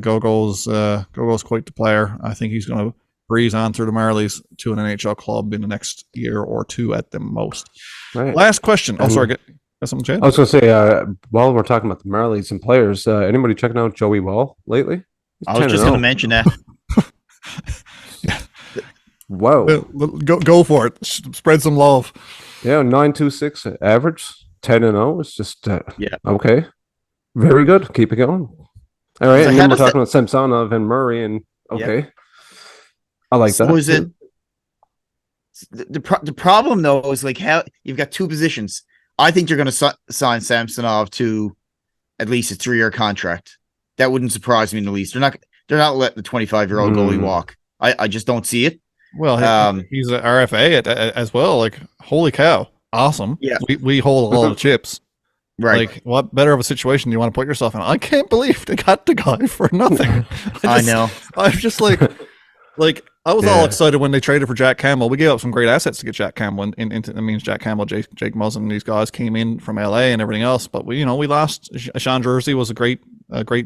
Gogo's quite the player. I think he's going to breeze on through the Marlies to an NHL club in the next year or two at the most. Right. Last question. Oh, sorry. Got something, Chad? I was going to say, while we're talking about the Marlies and players, anybody checking out Joey Wall lately? I was just going to mention that. Yeah. Whoa. Go for it. Spread some love. Yeah, 9.26 average, 10-0. It's just okay. Very good. Keep it going. All right, and then we're talking about Samsonov and Murray, and okay. I like that. Was it the problem though is like how you've got two positions. I think you're going to sign Samsonov to at least a 3-year contract. That wouldn't surprise me in the least. They're not letting the 25-year-old goalie walk. I just don't see it. Well, he's an RFA as well. Like, holy cow, awesome. Yeah, we hold all the chips. Right. Like, what better of a situation do you want to put yourself in? I can't believe they got the guy for nothing. I know. I'm just like I was all excited when they traded for Jack Campbell. We gave up some great assets to get Jack Campbell. It means Jack Campbell, Jake Muzzin, these guys came in from LA and everything else. But we lost. Sean Jersey was a great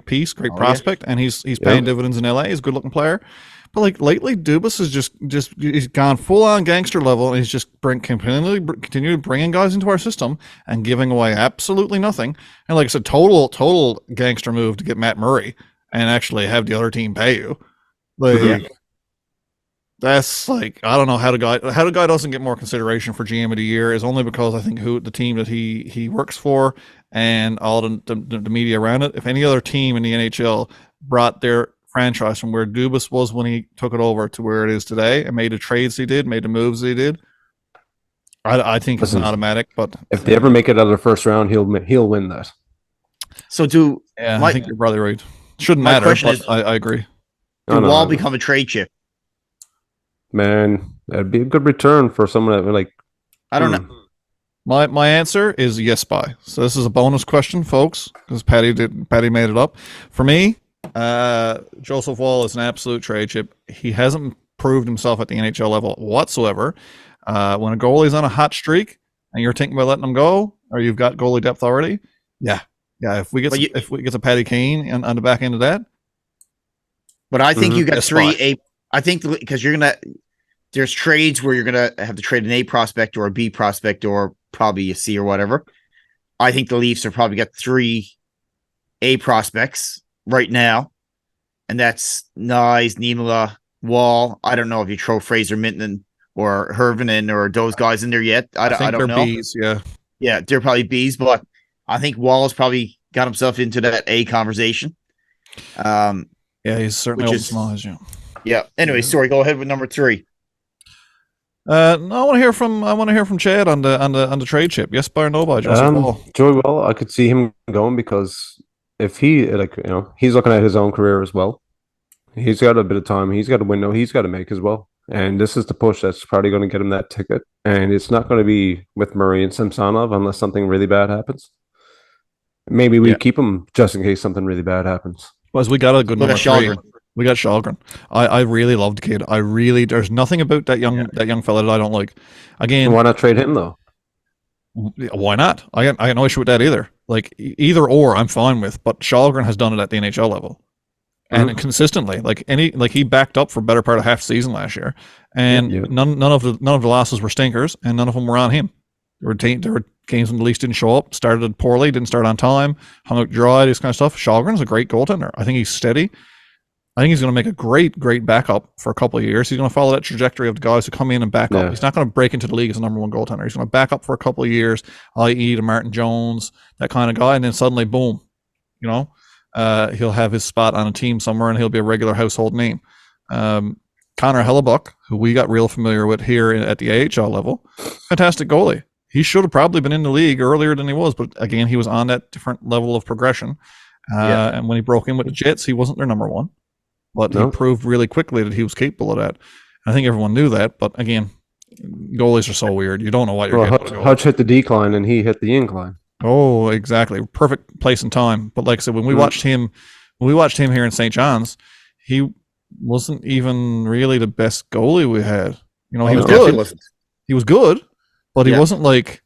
piece, great prospect, and he's paying dividends in LA. He's a good looking player. But like lately, Dubas is just he's gone full on gangster level, and he's just continue bringing guys into our system and giving away absolutely nothing. And like I said, total gangster move to get Matt Murray and actually have the other team pay you. Like that's like, I don't know how the guy doesn't get more consideration for GM of the year is only because I think the team that he works for and all the media around it. If any other team in the NHL brought their franchise from where Dubas was when he took it over to where it is today and made the trades he did, made the moves he did, I think it's an automatic. But if they ever make it out of the first round, he'll win that. So I think you're probably right. Shouldn't matter, but I agree. Do Wall become a trade chip? Man, that'd be a good return for someone that like. I don't know. My answer is yes, by. So this is a bonus question, folks, because Paddy made it up for me. Joseph Wall is an absolute trade chip. He hasn't proved himself at the NHL level whatsoever. When a goalie's on a hot streak and you're thinking about letting him go, or you've got goalie depth already, yeah. If we get a Paddy Kane on the back end of that, but I think you got three. I think because there's trades where you're gonna have to trade an A prospect or a B prospect or probably a C or whatever. I think the Leafs have probably got 3 A prospects right now, and that's Knies, Niemela, Wall. I don't know if you throw Fraser Minton or Hervinen or those guys in there yet. I don't know. B's, yeah, they're probably B's, but I think Wall's probably got himself into that A conversation. He's certainly open small as you. Yeah. Anyway, sorry. Go ahead with number 3. I want to hear from Chad on the trade chip. Yes, by or no by Joseph Wall. Joey Wall, I could see him going because if he he's looking at his own career as well. He's got a bit of time. He's got a window he's got to make as well. And this is the push that's probably going to get him that ticket. And it's not going to be with Murray and Samsonov unless something really bad happens. Maybe we keep him just in case something really bad happens. Well, we got a good number 3. We got Shalgren. I really love the kid. There's nothing about that young fella that I don't like. Again, why not trade him though? Why not? I got no issue with that either. Like either or, I'm fine with. But Shalgren has done it at the NHL level, and consistently. He backed up for a better part of half the season last year, and none of the losses were stinkers, and none of them were on him. There were games when the Leafs didn't show up, started poorly, didn't start on time, hung out dry, this kind of stuff. Shalgren's a great goaltender. I think he's steady. I think he's going to make a great backup for a couple of years. He's going to follow that trajectory of the guys who come in and back up. He's not going to break into the league as a number 1 goaltender. He's going to back up for a couple of years, i.e. to Martin Jones, that kind of guy, and then suddenly, boom, he'll have his spot on a team somewhere, and he'll be a regular household name. Connor Hellebuck, who we got real familiar with here at the AHL level, fantastic goalie. He should have probably been in the league earlier than he was, but again, he was on that different level of progression. And when he broke in with the Jets, he wasn't their number 1. but No. he proved really quickly that he was capable of that. I think everyone knew that, but again, goalies are so weird. You don't know what you're Well, getting. Hutch hit the decline and he hit the incline. Oh, exactly. Perfect place and time. But like I said, when we watched him here in St. John's, he wasn't even really the best goalie we had. You know, he was good. He was good, but he wasn't like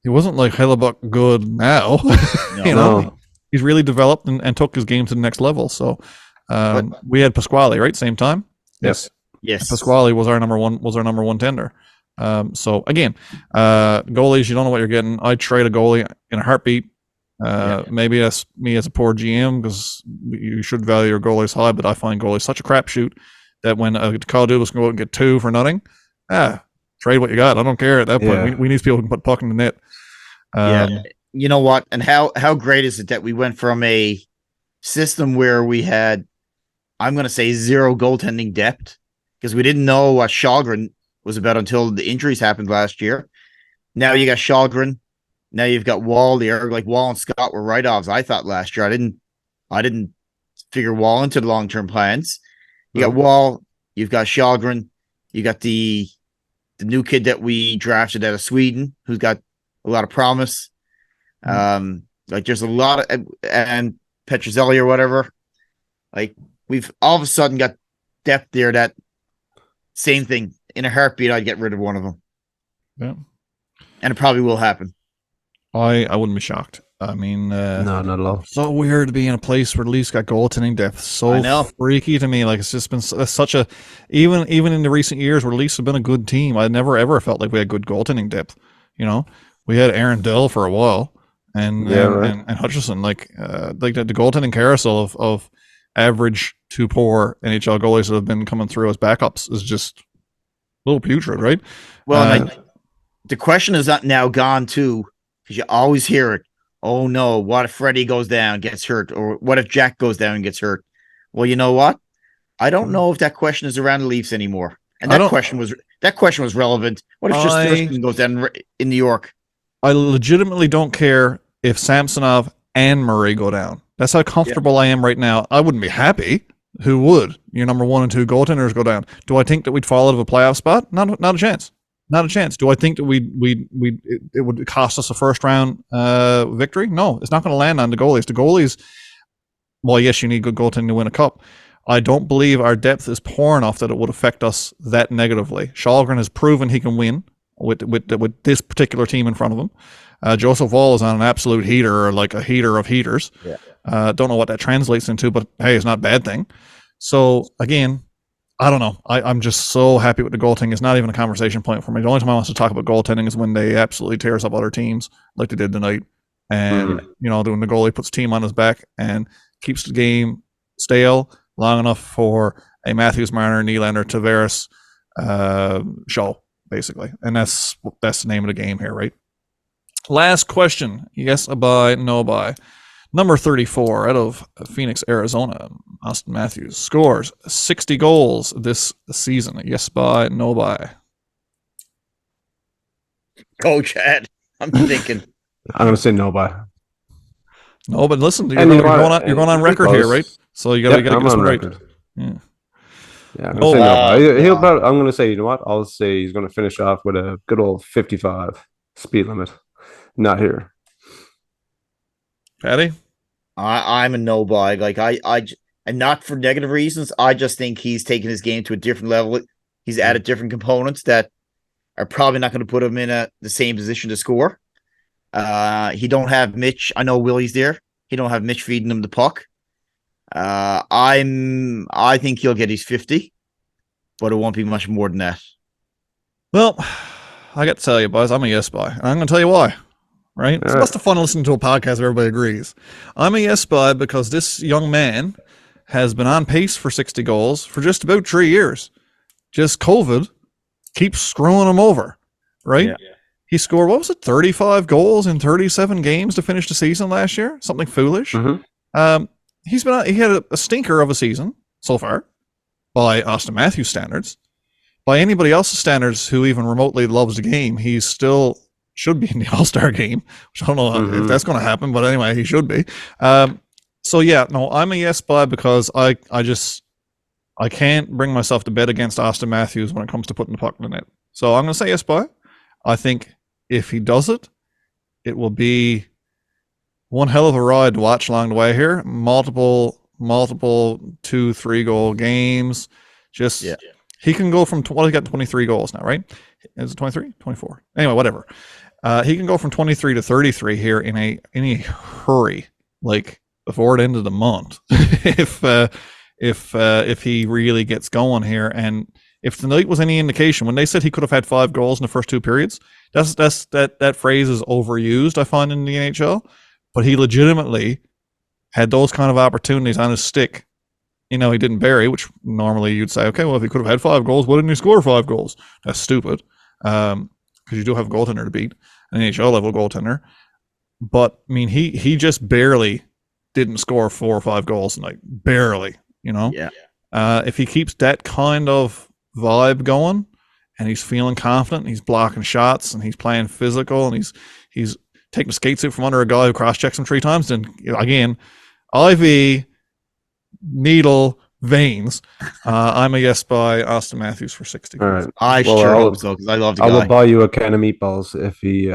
Hellebuck good now. You know, he's really developed and took his game to the next level. So we had Pasquale, right? Same time. Yes. Yes. Pasquale was our number one tender. So again, goalies, you don't know what you're getting. I'd trade a goalie in a heartbeat. Maybe that's me as a poor GM, because you should value your goalies high, but I find goalies such a crapshoot that when Kyle Dubas can go out and get 2 for nothing, trade what you got. I don't care at that point. We need people who can put puck in the net. You know what? And how great is it that we went from a system where we had, I'm going to say, 0 goaltending depth, because we didn't know what Shalgren was about until the injuries happened last year. Now you got Shalgren. Now you've got Wall there. Like, Wall and Scott were write-offs, I thought, last year. I didn't figure Wall into the long-term plans. You got Wall. You've got Shalgren. You got the new kid that we drafted out of Sweden, who's got a lot of promise. Like, there's a lot of, and Petrozelli or whatever. Like, we've all of a sudden got depth there. That same thing. In a heartbeat, I'd get rid of one of them. Yeah. And it probably will happen. I wouldn't be shocked. I mean, no, not at all. So weird to be in a place where at least got goaltending depth. So freaky to me. Like, it's just been such a, even in the recent years where Leafs have been a good team, I never ever felt like we had good goaltending depth. You know, we had Aaron Dell for a while, and Hutchison. Like the goaltending carousel of average to poor NHL goalies that have been coming through as backups is just a little putrid, right? Well, the question is not now gone too, because you always hear it. Oh no, what if Freddie goes down, gets hurt? Or what if Jack goes down and gets hurt? Well, you know what? I don't know if that question is around the Leafs anymore. And that question was relevant. What if just Thurston goes down in New York? I legitimately don't care if Samsonov and Murray go down. That's how comfortable I am right now. I wouldn't be happy. Who would? Your number 1 and 2 goaltenders go down. Do I think that we'd fall out of a playoff spot? Not a chance. Not a chance. Do I think that it would cost us a first round victory? No, it's not going to land on the goalies. The goalies, well, yes, you need good goaltending to win a cup. I don't believe our depth is poor enough that it would affect us that negatively. Shalgren has proven he can win with this particular team in front of him. Joseph Wall is on an absolute heater, or like a heater of heaters. Don't know what that translates into, but hey, it's not a bad thing. So again, I don't know. I'm just so happy with the goaltending. It's not even a conversation point for me. The only time I want to talk about goaltending is when they absolutely tears up other teams, like they did tonight. And you know, when the goalie puts team on his back and keeps the game stale long enough for a Matthews, Marner, Nylander, Tavares show, basically. And that's the name of the game here, right? Last question. Yes, a buy, no buy. Number 34 out of Phoenix, Arizona, Auston Matthews scores 60 goals this season. Yes, buy, no buy. Oh, Chad, I'm thinking. I'm going to say no buy. No, but listen, you're going on record here, right? So you got to get this right. Yeah. Yeah, I'm going to say no buy. I'm going to say, you know what? I'll say he's going to finish off with a good old 55 speed limit. Not here. Paddy? I'm a no buy. Like and not for negative reasons. I just think he's taken his game to a different level. He's added different components that are probably not going to put him in the same position to score. He don't have Mitch. I know Willie's there. He don't have Mitch feeding him the puck. I think he'll get his 50, but it won't be much more than that. Well, I got to tell you, boys, I'm a yes buy. And I'm going to tell you why. Right? It's much fun listening to a podcast where everybody agrees. I'm a yes buy because this young man has been on pace for 60 goals for just about 3 years. Just COVID keeps screwing him over, right? Yeah. He scored, 35 goals in 37 games to finish the season last year? Something foolish. Mm-hmm. He had a stinker of a season so far by Auston Matthews standards. By anybody else's standards who even remotely loves the game, he's still should be in the All-Star game, which I don't know if that's going to happen, but anyway, he should be. So yeah, no, I'm a yes buy because I just I can't bring myself to bet against Auston Matthews when it comes to putting the puck in the net. So I'm going to say yes, boy. I think if he does it, it will be one hell of a ride to watch along the way here. Multiple 2-3 goal games. Just he can go from he got 23 goals now, right? Is it 23? 24. Anyway, whatever. He can go from 23 to 33 here in a hurry, like before the end of the month. if he really gets going here, and if tonight was any indication, when they said he could have had 5 goals in the first 2 periods, that phrase is overused, I find, in the NHL. But he legitimately had those kind of opportunities on his stick. He didn't bury, which normally you'd say, okay, well, if he could have had 5 goals, why didn't he score 5 goals? That's stupid. Because you do have a goaltender to beat, an NHL level goaltender. But I mean, he just barely didn't score 4 or 5 goals tonight. Barely, Yeah. If he keeps that kind of vibe going, and he's feeling confident, and he's blocking shots, and he's playing physical, and he's taking a skate suit from under a guy who cross-checks him 3 times, then again, IV, needle, veins. I'm a yes by Auston Matthews for 60 goals. All right. I sure hope so, because I love the guy. I will buy you a can of meatballs if he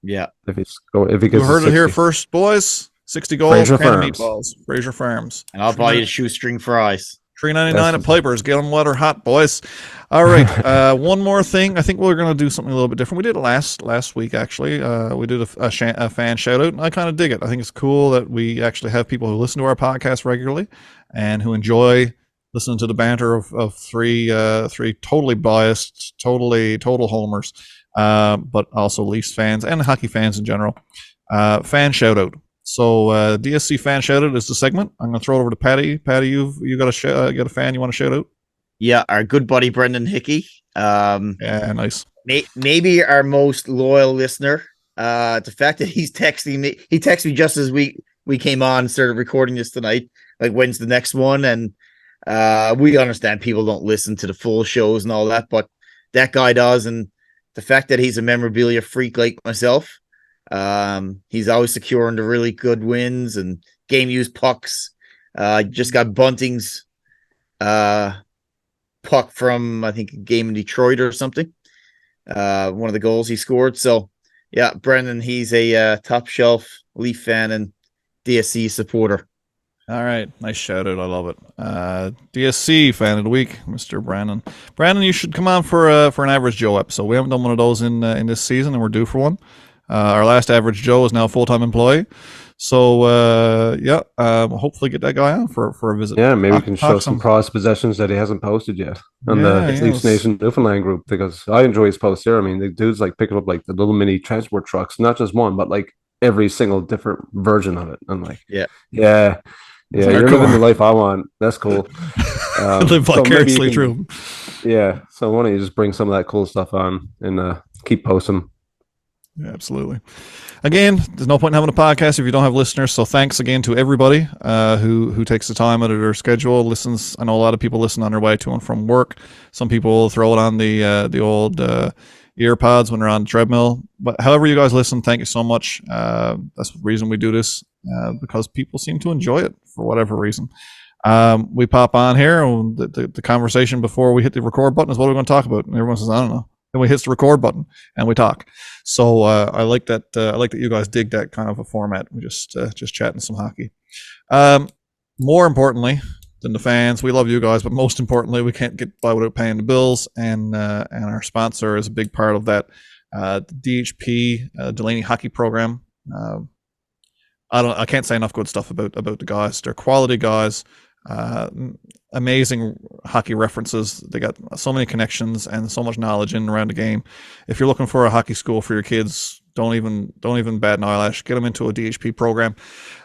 yeah. if he gets You heard it 60. here first, boys. 60 goals, Fraser can of Farms. meatballs. Fraser Farms. And I'll buy you shoestring fries. $3.99 at Piper's. Get them wet or hot, boys. All right. One more thing. I think we're going to do something a little bit different. We did it last week, actually. We did a fan shout out, and I kind of dig it. I think it's cool that we actually have people who listen to our podcast regularly and who enjoy listening to the banter of three totally biased, total homers, but also Leafs fans and hockey fans in general. Fan shout out. So DSC fan shout out is the segment. I'm going to throw it over to Paddy. Paddy, you got a fan you want to shout out? Yeah, our good buddy Brendan Hickey. Yeah, nice. Maybe our most loyal listener. The fact that he texted me just as we came on and started recording this tonight. Like, when's the next one? And we understand people don't listen to the full shows and all that, but that guy does. And the fact that he's a memorabilia freak like myself. He's always securing the really good wins and game used pucks. Just got Bunting's puck from, I think, a game in Detroit or something. One of the goals he scored. So yeah, Brendan, he's a top shelf Leaf fan and DSC supporter. All right, nice shout out. I love it. DSC fan of the week, Mr. Brandon. Brandon, you should come on for an Average Joe episode. We haven't done one of those in this season, and we're due for one. Our last Average Joe is now a full-time employee. So, hopefully get that guy on for a visit. Yeah, maybe we can show some prized possessions that he hasn't posted yet on the Leafs Nation Newfoundland group, because I enjoy his posts here. I mean, the dude's like picking up like the little mini transport trucks, not just one, but like every single different version of it. I'm like, yeah, you're living the life I want. That's cool. Live vicariously through. Yeah, so why don't you just bring some of that cool stuff on and keep posting. Yeah, absolutely. Again, there's no point in having a podcast if you don't have listeners. So thanks again to everybody who takes the time out of their schedule, listens. I know a lot of people listen on their way to and from work. Some people throw it on the old ear pods when they're on the treadmill. But however you guys listen, thank you so much. That's the reason we do this, because people seem to enjoy it for whatever reason. We pop on here, and the conversation before we hit the record button is what we're going to talk about. And everyone says, I don't know. Then we hit the record button and we talk. So I like that. I like that you guys dig that kind of a format. We just chatting some hockey. More importantly than the fans, we love you guys, but most importantly, we can't get by without paying the bills, and our sponsor is a big part of that. The DHP Delaney Hockey Program. I can't say enough good stuff about the guys. They're quality guys. Amazing hockey references. They got so many connections and so much knowledge in and around the game. If you're looking for a hockey school for your kids, don't even bat an eyelash. Get them into a DHP program.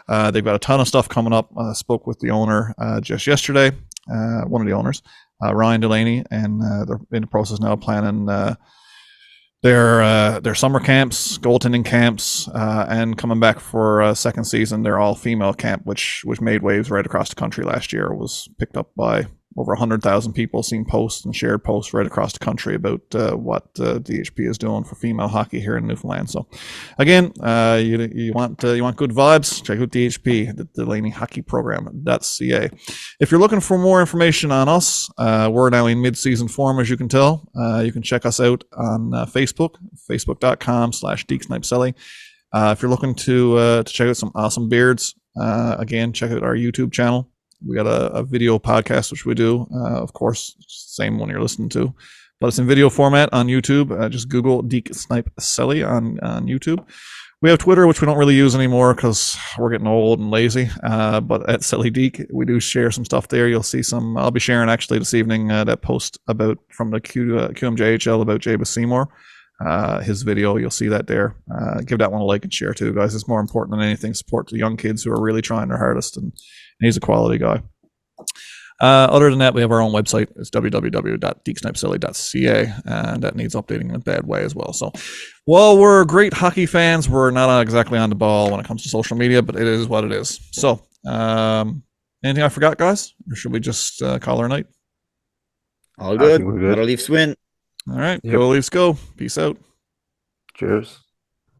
They've got a ton of stuff coming up. I spoke with the owner just yesterday, one of the owners, Ryan Delaney, and they're in the process now of planning their summer camps, goaltending camps, and coming back for a second season, their all-female camp, which made waves right across the country last year. It was picked up by over 100,000 people seen posts and shared posts right across the country about what DHP is doing for female hockey here in Newfoundland. So, again, you want good vibes? Check out DHP, the Delaney Hockey Program.ca. If you're looking for more information on us, we're now in mid-season form, as you can tell. You can check us out on Facebook, facebook.com/DeekSnipeSelly. If you're looking to check out some awesome beards, again, check out our YouTube channel. We got a video podcast, which we do, of course, same one you're listening to, but it's in video format on YouTube. Just Google Deke Snipe Selly on YouTube. We have Twitter, which we don't really use anymore because we're getting old and lazy. But at Selly Deke, we do share some stuff there. You'll see some. I'll be sharing actually this evening that post from the QMJHL about Jabez Seymour. His video, you'll see that there. Give that one a like and share too, guys. It's more important than anything. Support the young kids who are really trying their hardest, and he's a quality guy. Other than that, we have our own website. It's www.deeksnipeselly.ca, and that needs updating in a bad way as well. So, while we're great hockey fans, we're not exactly on the ball when it comes to social media, but it is what it is. So, anything I forgot, guys? Or should we just call her a night? All good. Gotta Leafs win. All right. Go Leafs go. Peace out. Cheers.